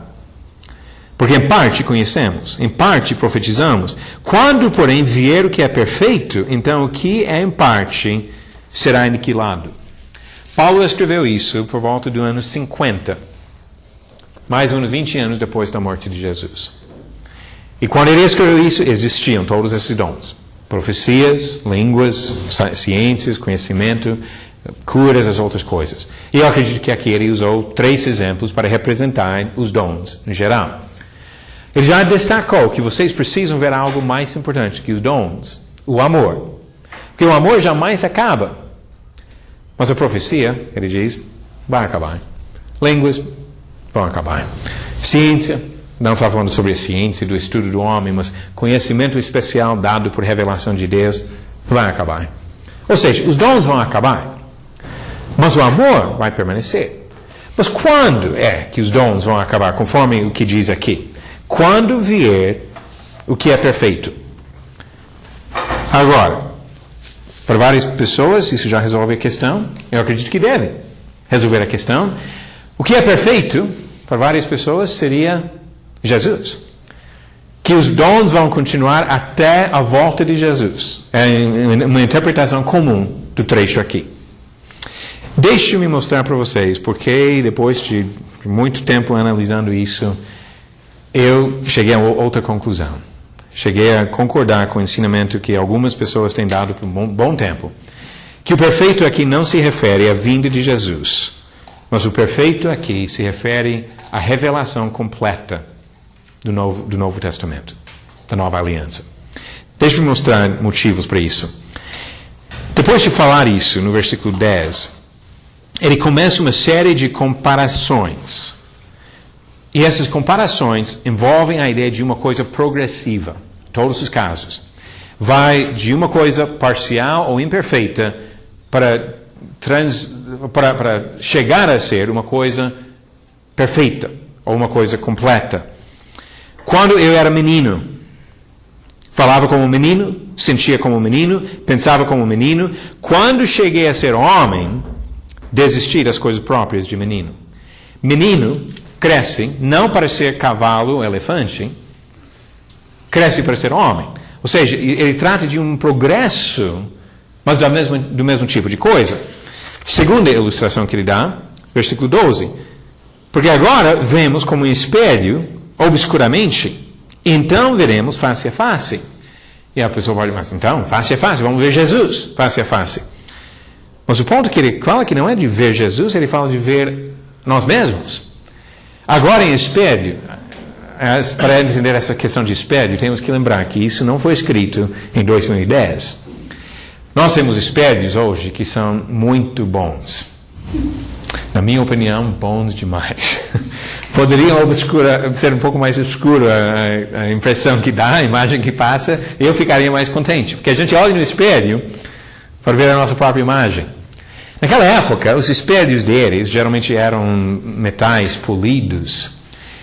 Porque em parte conhecemos, em parte profetizamos. Quando, porém, vier o que é perfeito, então o que é em parte será aniquilado. Paulo escreveu isso por volta do ano 50, mais ou menos 20 anos depois da morte de Jesus. E quando ele escreveu isso, existiam todos esses dons. Profecias, línguas, ciências, conhecimento, curas, as outras coisas. E eu acredito que aqui ele usou 3 exemplos para representar os dons em geral. Ele já destacou que vocês precisam ver algo mais importante que os dons, o amor. Porque o amor jamais acaba. Mas a profecia, ele diz, vai acabar. Línguas vão acabar. Ciência, não está falando sobre a ciência do estudo do homem, mas conhecimento especial dado por revelação de Deus, vai acabar. Ou seja, os dons vão acabar. Mas o amor vai permanecer. Mas quando é que os dons vão acabar, conforme o que diz aqui? Quando vier o que é perfeito. Agora, para várias pessoas, isso já resolve a questão. Eu acredito que deve resolver a questão. O que é perfeito, para várias pessoas, seria Jesus. Que os dons vão continuar até a volta de Jesus. É uma interpretação comum do trecho aqui. Deixe-me mostrar para vocês, porque depois de muito tempo analisando isso, eu cheguei a outra conclusão. Cheguei a concordar com o ensinamento que algumas pessoas têm dado por um bom tempo. Que o perfeito aqui não se refere à vinda de Jesus, mas o perfeito aqui se refere à revelação completa do Novo Testamento, da Nova Aliança. Deixe-me mostrar motivos para isso. Depois de falar isso, no versículo 10, ele começa uma série de comparações. E essas comparações envolvem a ideia de uma coisa progressiva, em todos os casos. Vai de uma coisa parcial ou imperfeita para chegar a ser uma coisa perfeita, ou uma coisa completa. Quando eu era menino, falava como menino, sentia como menino, pensava como menino. Quando cheguei a ser homem, desisti das coisas próprias de menino. Menino cresce, não para ser cavalo ou elefante, cresce para ser homem. Ou seja, ele trata de um progresso, mas do mesmo tipo de coisa. Segunda ilustração que ele dá, versículo 12. Porque agora vemos como um espelho, obscuramente, então veremos face a face. E a pessoa pode dizer, então, face a face, vamos ver Jesus, face a face. Mas o ponto que ele fala que não é de ver Jesus, ele fala de ver nós mesmos. Agora em espelho, para entender essa questão de espelho, temos que lembrar que isso não foi escrito em 2010. Nós temos espelhos hoje que são muito bons. Na minha opinião, bons demais. Poderiam ser um pouco mais obscuro a impressão que dá, a imagem que passa, e eu ficaria mais contente. Porque a gente olha no espelho para ver a nossa própria imagem. Naquela época, os espelhos deles geralmente eram metais polidos.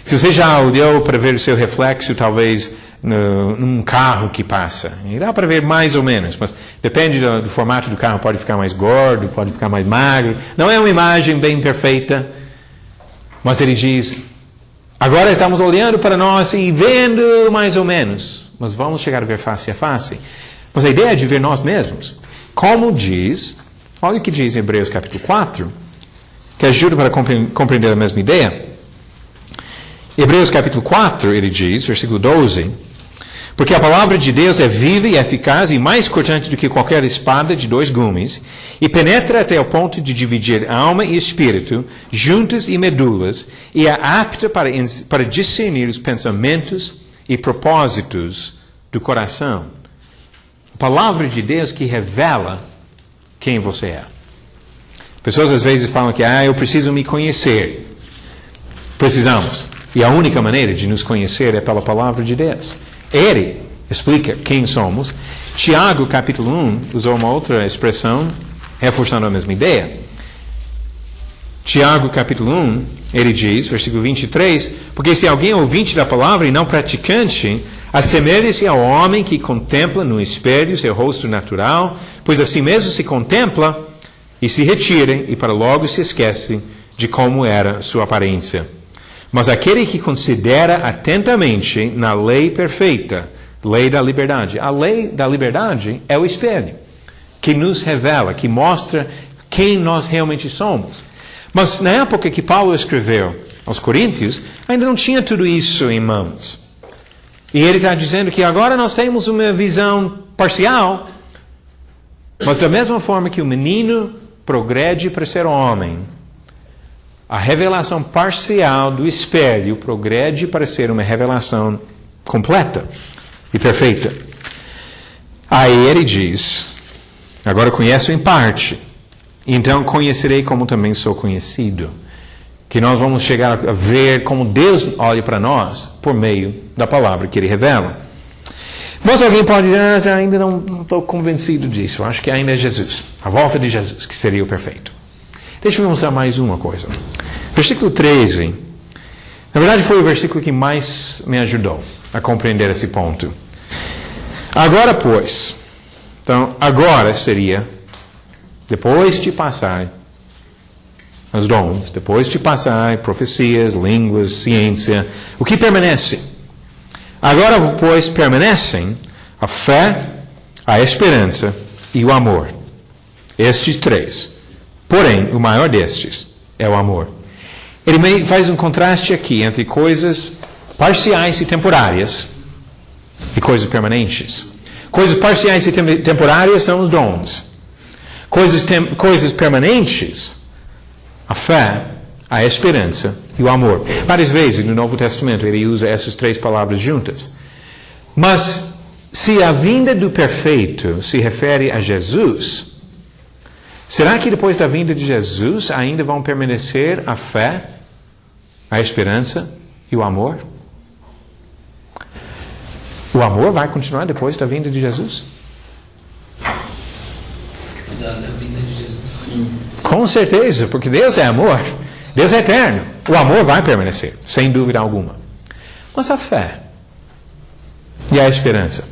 Se você já olhou para ver o seu reflexo, talvez num carro que passa, e dá para ver mais ou menos, mas depende do formato do carro, pode ficar mais gordo, pode ficar mais magro. Não é uma imagem bem perfeita, mas ele diz, agora estamos olhando para nós e vendo mais ou menos, mas vamos chegar a ver face a face. Mas a ideia é de ver nós mesmos. Como diz, olha o que diz em Hebreus capítulo 4, que ajuda para compreender a mesma ideia. Hebreus capítulo 4, ele diz, versículo 12, porque a palavra de Deus é viva e eficaz e mais cortante do que qualquer espada de 2 gumes, e penetra até o ponto de dividir alma e espírito, juntas e medulas, e é apta para discernir os pensamentos e propósitos do coração. A palavra de Deus que revela quem você é. Pessoas às vezes falam que, eu preciso me conhecer. Precisamos. E a única maneira de nos conhecer é pela palavra de Deus. Ele explica quem somos. Tiago, capítulo 1, usou uma outra expressão, reforçando a mesma ideia. Tiago, capítulo 1, ele diz, versículo 23, porque se alguém é ouvinte da palavra e não praticante, assemelha-se ao homem que contempla no espelho seu rosto natural, pois assim mesmo se contempla e se retira, e para logo se esquece de como era sua aparência. Mas aquele que considera atentamente na lei perfeita, lei da liberdade. A lei da liberdade é o espelho, que nos revela, que mostra quem nós realmente somos. Mas na época que Paulo escreveu aos Coríntios, ainda não tinha tudo isso em mãos. E ele está dizendo que agora nós temos uma visão parcial, mas da mesma forma que o menino progrede para ser homem, a revelação parcial do espelho progrede para ser uma revelação completa e perfeita. Aí ele diz, agora conheço em parte, então conhecerei como também sou conhecido. Que nós vamos chegar a ver como Deus olha para nós por meio da palavra que ele revela. Mas alguém pode dizer, ainda não estou convencido disso, acho que ainda é Jesus, a volta de Jesus, que seria o perfeito. Deixa eu mostrar mais uma coisa. Versículo 13. Na verdade, foi o versículo que mais me ajudou a compreender esse ponto. Agora, pois. Então, agora seria, depois de passar os dons, depois de passar profecias, línguas, ciência, o que permanece? Agora, pois, permanecem a fé, a esperança e o amor. Estes 3. Porém, o maior destes é o amor. Ele faz um contraste aqui entre coisas parciais e temporárias e coisas permanentes. Coisas parciais e temporárias são os dons. Coisas permanentes, a fé, a esperança e o amor. Várias vezes no Novo Testamento ele usa essas 3 palavras juntas. Mas se a vinda do perfeito se refere a Jesus, será que depois da vinda de Jesus ainda vão permanecer a fé, a esperança e o amor? O amor vai continuar depois da vinda de Jesus? Da vinda de Jesus, sim. Com certeza, porque Deus é amor. Deus é eterno. O amor vai permanecer, sem dúvida alguma. Mas a fé e a esperança?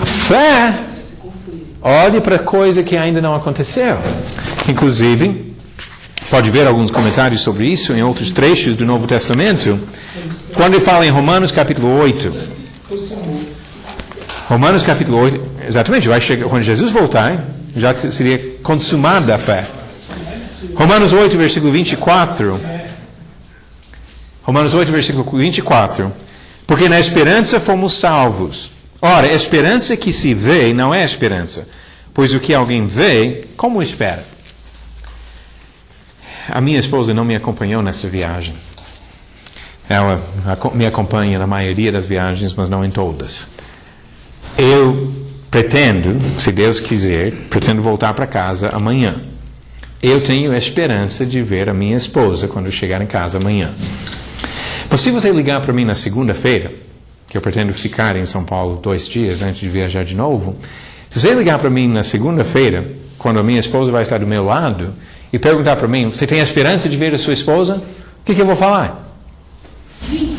A fé... olhe para coisa que ainda não aconteceu. Inclusive, pode ver alguns comentários sobre isso em outros trechos do Novo Testamento. Quando ele fala em Romanos capítulo 8. Romanos capítulo 8, exatamente, vai chegar, quando Jesus voltar, já seria consumada a fé. Romanos 8, versículo 24. Romanos 8, versículo 24. Porque na esperança fomos salvos. Ora, a esperança que se vê não é esperança, pois o que alguém vê, como espera? A minha esposa não me acompanhou nessa viagem. Ela me acompanha na maioria das viagens, mas não em todas. Eu pretendo, se Deus quiser, voltar para casa amanhã. Eu tenho a esperança de ver a minha esposa quando chegar em casa amanhã. Mas se você ligar para mim na segunda-feira, que eu pretendo ficar em São Paulo 2 dias antes de viajar de novo, se você ligar para mim na segunda-feira, quando a minha esposa vai estar do meu lado, e perguntar para mim, você tem a esperança de ver a sua esposa? O que eu vou falar?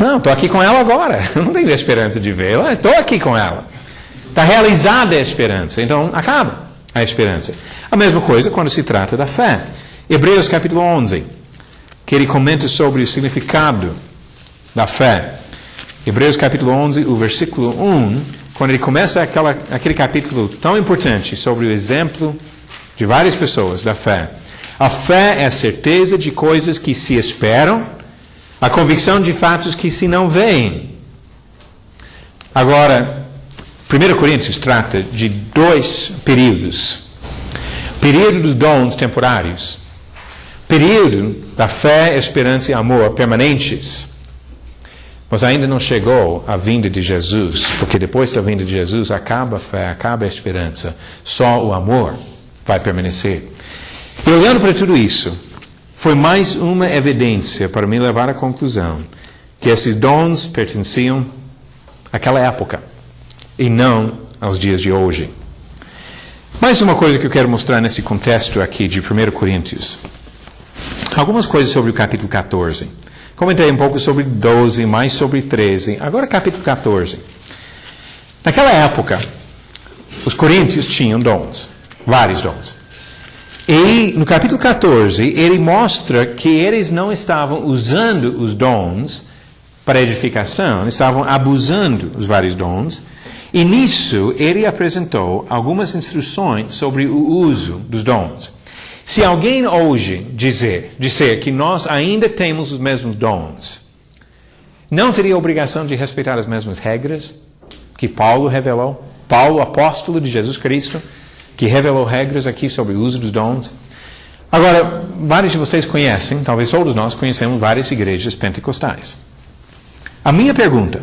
Não, estou aqui com ela agora. Eu não tenho a esperança de vê-la, estou aqui com ela. Está realizada a esperança, então acaba a esperança. A mesma coisa quando se trata da fé. Hebreus capítulo 11, que ele comenta sobre o significado da fé. Hebreus capítulo 11, o versículo 1, quando ele começa aquele capítulo tão importante sobre o exemplo de várias pessoas da fé. A fé é a certeza de coisas que se esperam, a convicção de fatos que se não veem. Agora, 1 Coríntios trata de 2 períodos. Período dos dons temporários. Período da fé, esperança e amor permanentes. Mas ainda não chegou a vinda de Jesus, porque depois da vinda de Jesus acaba a fé, acaba a esperança. Só o amor vai permanecer. E olhando para tudo isso, foi mais uma evidência para me levar à conclusão que esses dons pertenciam àquela época e não aos dias de hoje. Mais uma coisa que eu quero mostrar nesse contexto aqui de 1 Coríntios. Algumas coisas sobre o capítulo 14. Comentei um pouco sobre 12, mais sobre 13. Agora capítulo 14. Naquela época, os coríntios tinham dons, vários dons. E no capítulo 14, ele mostra que eles não estavam usando os dons para edificação, estavam abusando os vários dons. E nisso, ele apresentou algumas instruções sobre o uso dos dons. Se alguém hoje disser que nós ainda temos os mesmos dons, não teria obrigação de respeitar as mesmas regras que Paulo revelou? Paulo, apóstolo de Jesus Cristo, que revelou regras aqui sobre o uso dos dons. Agora, vários de vocês conhecem, talvez todos nós conhecemos várias igrejas pentecostais. A minha pergunta,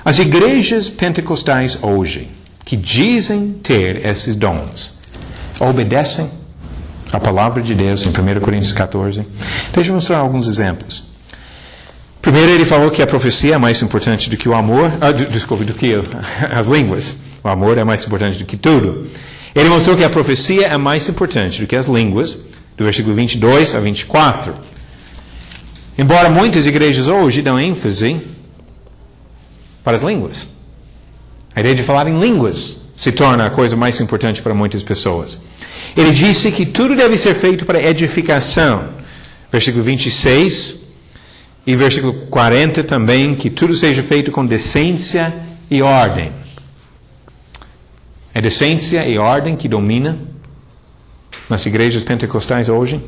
as igrejas pentecostais hoje, que dizem ter esses dons, obedecem a palavra de Deus em 1 Coríntios 14? Deixa eu mostrar alguns exemplos. Primeiro, ele falou que a profecia é mais importante do que o amor, do que as línguas. O amor é mais importante do que tudo. Ele mostrou que a profecia é mais importante do que as línguas, do versículo 22 a 24. Embora muitas igrejas hoje dão ênfase para as línguas. A ideia de falar em línguas se torna a coisa mais importante para muitas pessoas. Ele disse que tudo deve ser feito para edificação. Versículo 26 e versículo 40 também, que tudo seja feito com decência e ordem. É decência e ordem que domina nas igrejas pentecostais hoje?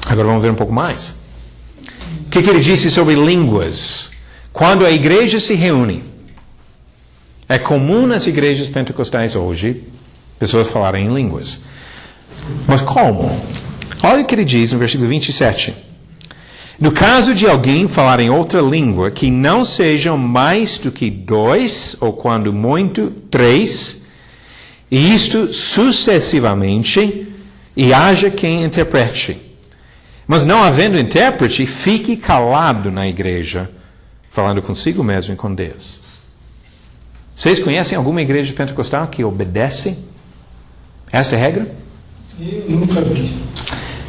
Agora vamos ver um pouco mais. O que ele disse sobre línguas? Quando a igreja se reúne, é comum nas igrejas pentecostais hoje pessoas falarem em línguas. Mas como? Olha o que ele diz no versículo 27. No caso de alguém falar em outra língua, que não sejam mais do que 2, ou quando muito, 3, e isto sucessivamente, e haja quem interprete. Mas não havendo intérprete, fique calado na igreja, falando consigo mesmo e com Deus. Vocês conhecem alguma igreja pentecostal que obedece esta regra? Eu nunca vi.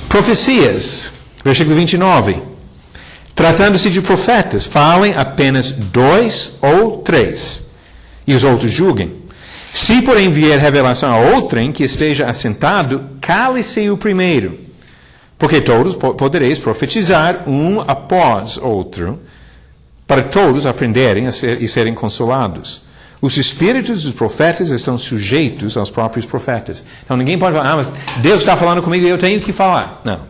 Profecias, versículo 29. Tratando-se de profetas, falem apenas 2 ou 3, e os outros julguem. Se, porém, vier revelação a outrem que esteja assentado, cale-se o primeiro, porque todos podereis profetizar um após outro, para todos aprenderem e serem consolados. Os espíritos dos profetas estão sujeitos aos próprios profetas. Então ninguém pode falar, mas Deus está falando comigo e eu tenho que falar. Não.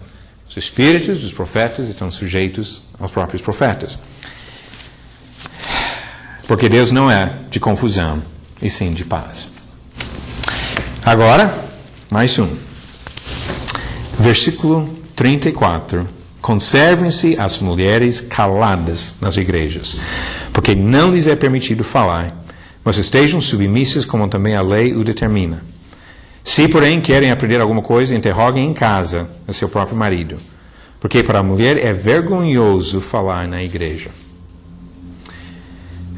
Os espíritos dos profetas estão sujeitos aos próprios profetas. Porque Deus não é de confusão, e sim de paz. Agora, mais um. Versículo 34. Conservem-se as mulheres caladas nas igrejas, porque não lhes é permitido falar, mas estejam submissas como também a lei o determina. Se, porém, querem aprender alguma coisa, interroguem em casa a seu próprio marido, porque para a mulher é vergonhoso falar na igreja.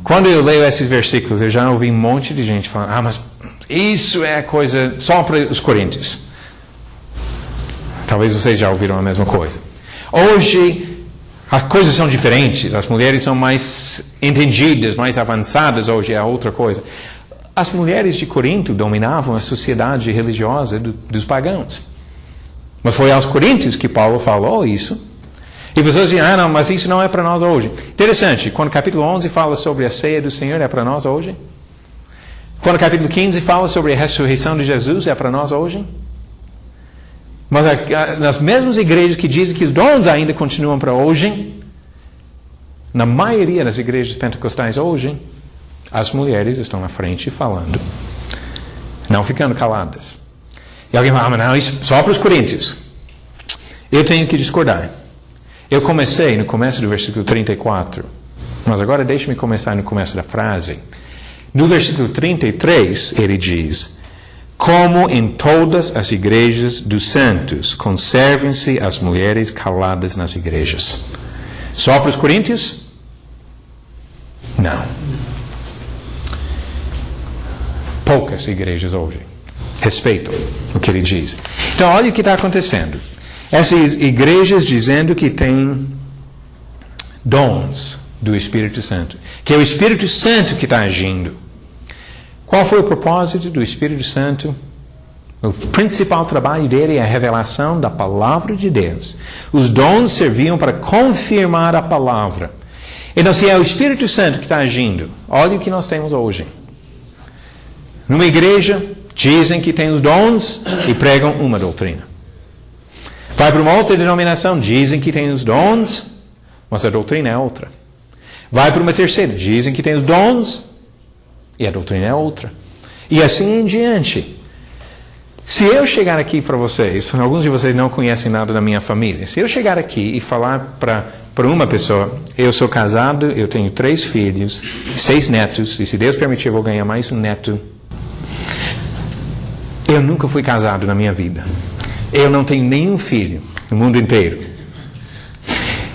Quando eu leio esses versículos, eu já ouvi um monte de gente falando, mas isso é coisa só para os coríntios. Talvez vocês já ouviram a mesma coisa. Hoje, as coisas são diferentes, as mulheres são mais entendidas, mais avançadas, hoje é outra coisa. As mulheres de Corinto dominavam a sociedade religiosa dos pagãos. Mas foi aos coríntios que Paulo falou isso. E pessoas dizem, não, mas isso não é para nós hoje. Interessante, quando o capítulo 11 fala sobre a ceia do Senhor, é para nós hoje? Quando o capítulo 15 fala sobre a ressurreição de Jesus, é para nós hoje? Mas nas mesmas igrejas que dizem que os dons ainda continuam para hoje, na maioria das igrejas pentecostais hoje, as mulheres estão na frente falando, não ficando caladas. E alguém fala, mas não, isso só para os coríntios. Eu tenho que discordar. Eu comecei no começo do versículo 34, mas agora deixe-me começar no começo da frase. No versículo 33, ele diz, como em todas as igrejas dos santos, conservem-se as mulheres caladas nas igrejas. Só para os coríntios? Não. Poucas igrejas hoje respeitam o que ele diz. Então, olha o que está acontecendo. Essas igrejas dizendo que tem dons do Espírito Santo, que é o Espírito Santo que está agindo. Qual foi o propósito do Espírito Santo? O principal trabalho dele é a revelação da palavra de Deus. Os dons serviam para confirmar a palavra. Então, se é o Espírito Santo que está agindo, olha o que nós temos hoje. Numa igreja, dizem que tem os dons e pregam uma doutrina. Vai para uma outra denominação, dizem que tem os dons, mas a doutrina é outra. Vai para uma terceira, dizem que tem os dons e a doutrina é outra. E assim em diante. Se eu chegar aqui para vocês, alguns de vocês não conhecem nada da minha família, se eu chegar aqui e falar para uma pessoa, eu sou casado, eu tenho 3 filhos, 6 netos, e se Deus permitir eu vou ganhar mais um neto. Eu nunca fui casado na minha vida. Eu não tenho nenhum filho no mundo inteiro.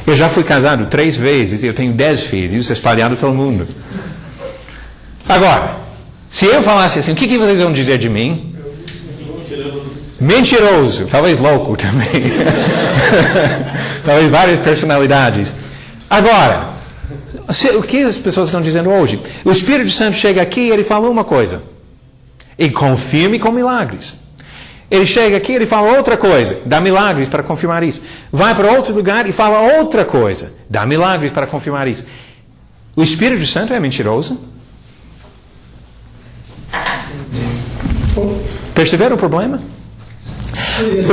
Eu já fui casado 3 vezes e eu tenho 10 filhos espalhados pelo mundo. Agora, se eu falasse assim, o que vocês vão dizer de mim? Mentiroso, talvez louco também. Talvez várias personalidades. Agora, o que as pessoas estão dizendo hoje? O Espírito Santo chega aqui e ele fala uma coisa. E confirme com milagres. Ele chega aqui e ele fala outra coisa. Dá milagres para confirmar isso. Vai para outro lugar e fala outra coisa. Dá milagres para confirmar isso. O Espírito Santo é mentiroso? Perceberam o problema?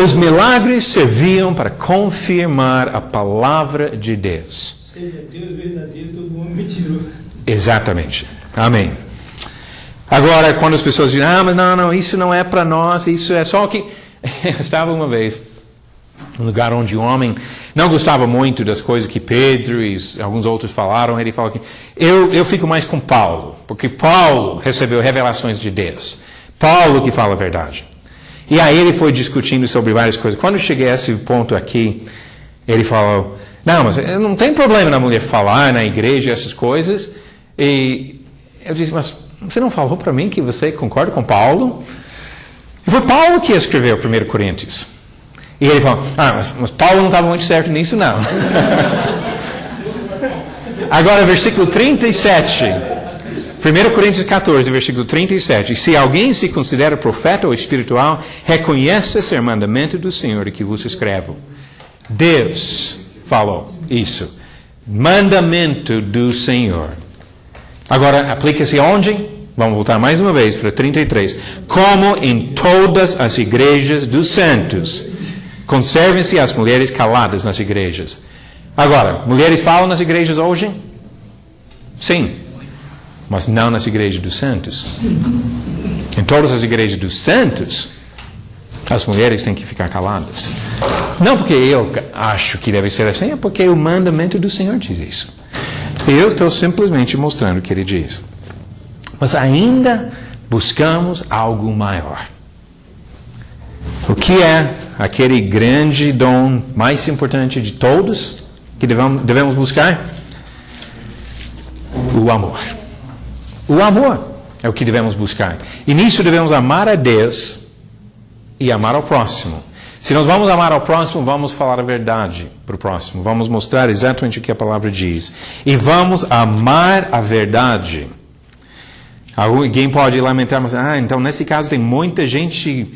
Os milagres serviam para confirmar a palavra de Deus. Seja Deus verdadeiro, todo mundo mentiroso. Exatamente. Amém. Agora, quando as pessoas dizem, mas não, isso não é para nós, isso é só que... Eu estava uma vez num lugar onde um homem não gostava muito das coisas que Pedro e alguns outros falaram. Ele falou que eu fico mais com Paulo, porque Paulo recebeu revelações de Deus. Paulo que fala a verdade. E aí ele foi discutindo sobre várias coisas. Quando eu cheguei a esse ponto aqui, ele falou, mas não tem problema na mulher falar na igreja essas coisas. E eu disse, mas você não falou para mim que você concorda com Paulo? E foi Paulo que escreveu 1 Coríntios. E ele falou, mas Paulo não estava muito certo nisso, não. Agora, versículo 37. 1 Coríntios 14, versículo 37. Se alguém se considera profeta ou espiritual, reconheça ser mandamento do Senhor que vos escrevo. Deus falou isso. Mandamento do Senhor. Agora, aplica-se onde? Vamos voltar mais uma vez para 33. Como em todas as igrejas dos santos. Conservem-se as mulheres caladas nas igrejas. Agora, mulheres falam nas igrejas hoje? Sim. Mas não nas igrejas dos santos. Em todas as igrejas dos santos, as mulheres têm que ficar caladas. Não porque eu acho que deve ser assim, é porque o mandamento do Senhor diz isso. Eu estou simplesmente mostrando o que Ele diz. Mas ainda buscamos algo maior. O que é aquele grande dom mais importante de todos que devemos buscar? O amor. O amor é o que devemos buscar. E nisso devemos amar a Deus e amar ao próximo. Se nós vamos amar ao próximo, vamos falar a verdade para o próximo. Vamos mostrar exatamente o que a palavra diz. E vamos amar a verdade. Alguém pode lamentar, mas então nesse caso tem muita gente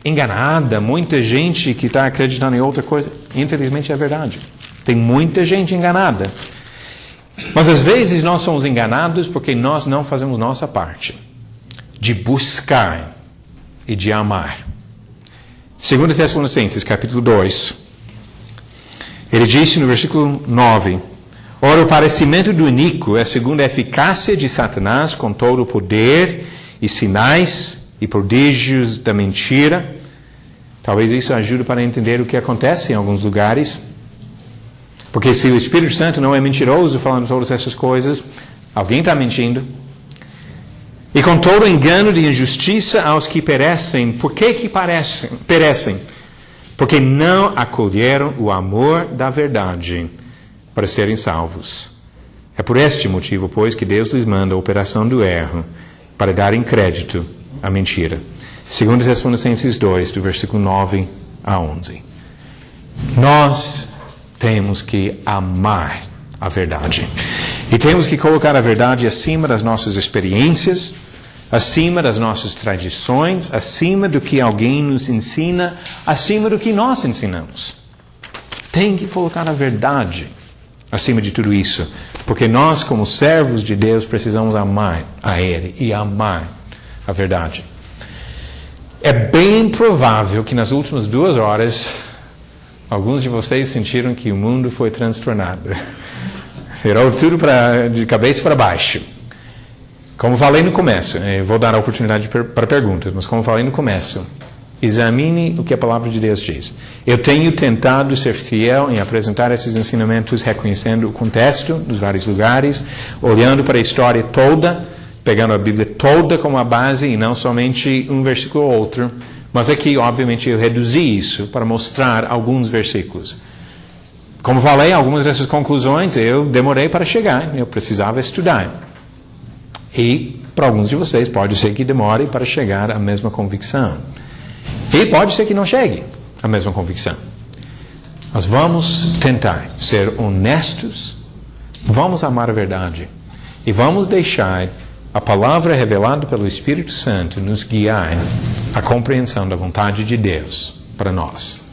enganada, muita gente que está acreditando em outra coisa. Infelizmente é verdade. Tem muita gente enganada. Mas às vezes nós somos enganados porque nós não fazemos nossa parte de buscar e de amar. 2 Tessalonicenses, capítulo 2. Ele disse no versículo 9: Ora, o parecimento do iníquo é segundo a eficácia de Satanás com todo o poder e sinais e prodígios da mentira. Talvez isso ajude para entender o que acontece em alguns lugares. Porque se o Espírito Santo não é mentiroso falando todas essas coisas, alguém está mentindo. E com todo engano de injustiça aos que perecem. Por que perecem? Porque não acolheram o amor da verdade para serem salvos. É por este motivo, pois, que Deus lhes manda a operação do erro para darem crédito à mentira. 2 Tessalonicenses 2, do versículo 9 a 11. Nós temos que amar a verdade. E temos que colocar a verdade acima das nossas experiências, acima das nossas tradições, acima do que alguém nos ensina, acima do que nós ensinamos. Tem que colocar a verdade acima de tudo isso, porque nós, como servos de Deus, precisamos amar a Ele e amar a verdade. É bem provável que nas últimas 2 horas, alguns de vocês sentiram que o mundo foi transtornado. Virou tudo de cabeça para baixo. Como falei no começo, eu vou dar a oportunidade para perguntas, mas como falei no começo, examine o que a palavra de Deus diz. Eu tenho tentado ser fiel em apresentar esses ensinamentos, reconhecendo o contexto dos vários lugares, olhando para a história toda, pegando a Bíblia toda como a base e não somente um versículo ou outro. Mas aqui, obviamente, eu reduzi isso para mostrar alguns versículos. Como falei, algumas dessas conclusões eu demorei para chegar, eu precisava estudar. E, para alguns de vocês, pode ser que demore para chegar à mesma convicção. E pode ser que não chegue à mesma convicção. Mas vamos tentar ser honestos, vamos amar a verdade e vamos deixar a palavra revelada pelo Espírito Santo nos guiar à compreensão da vontade de Deus para nós.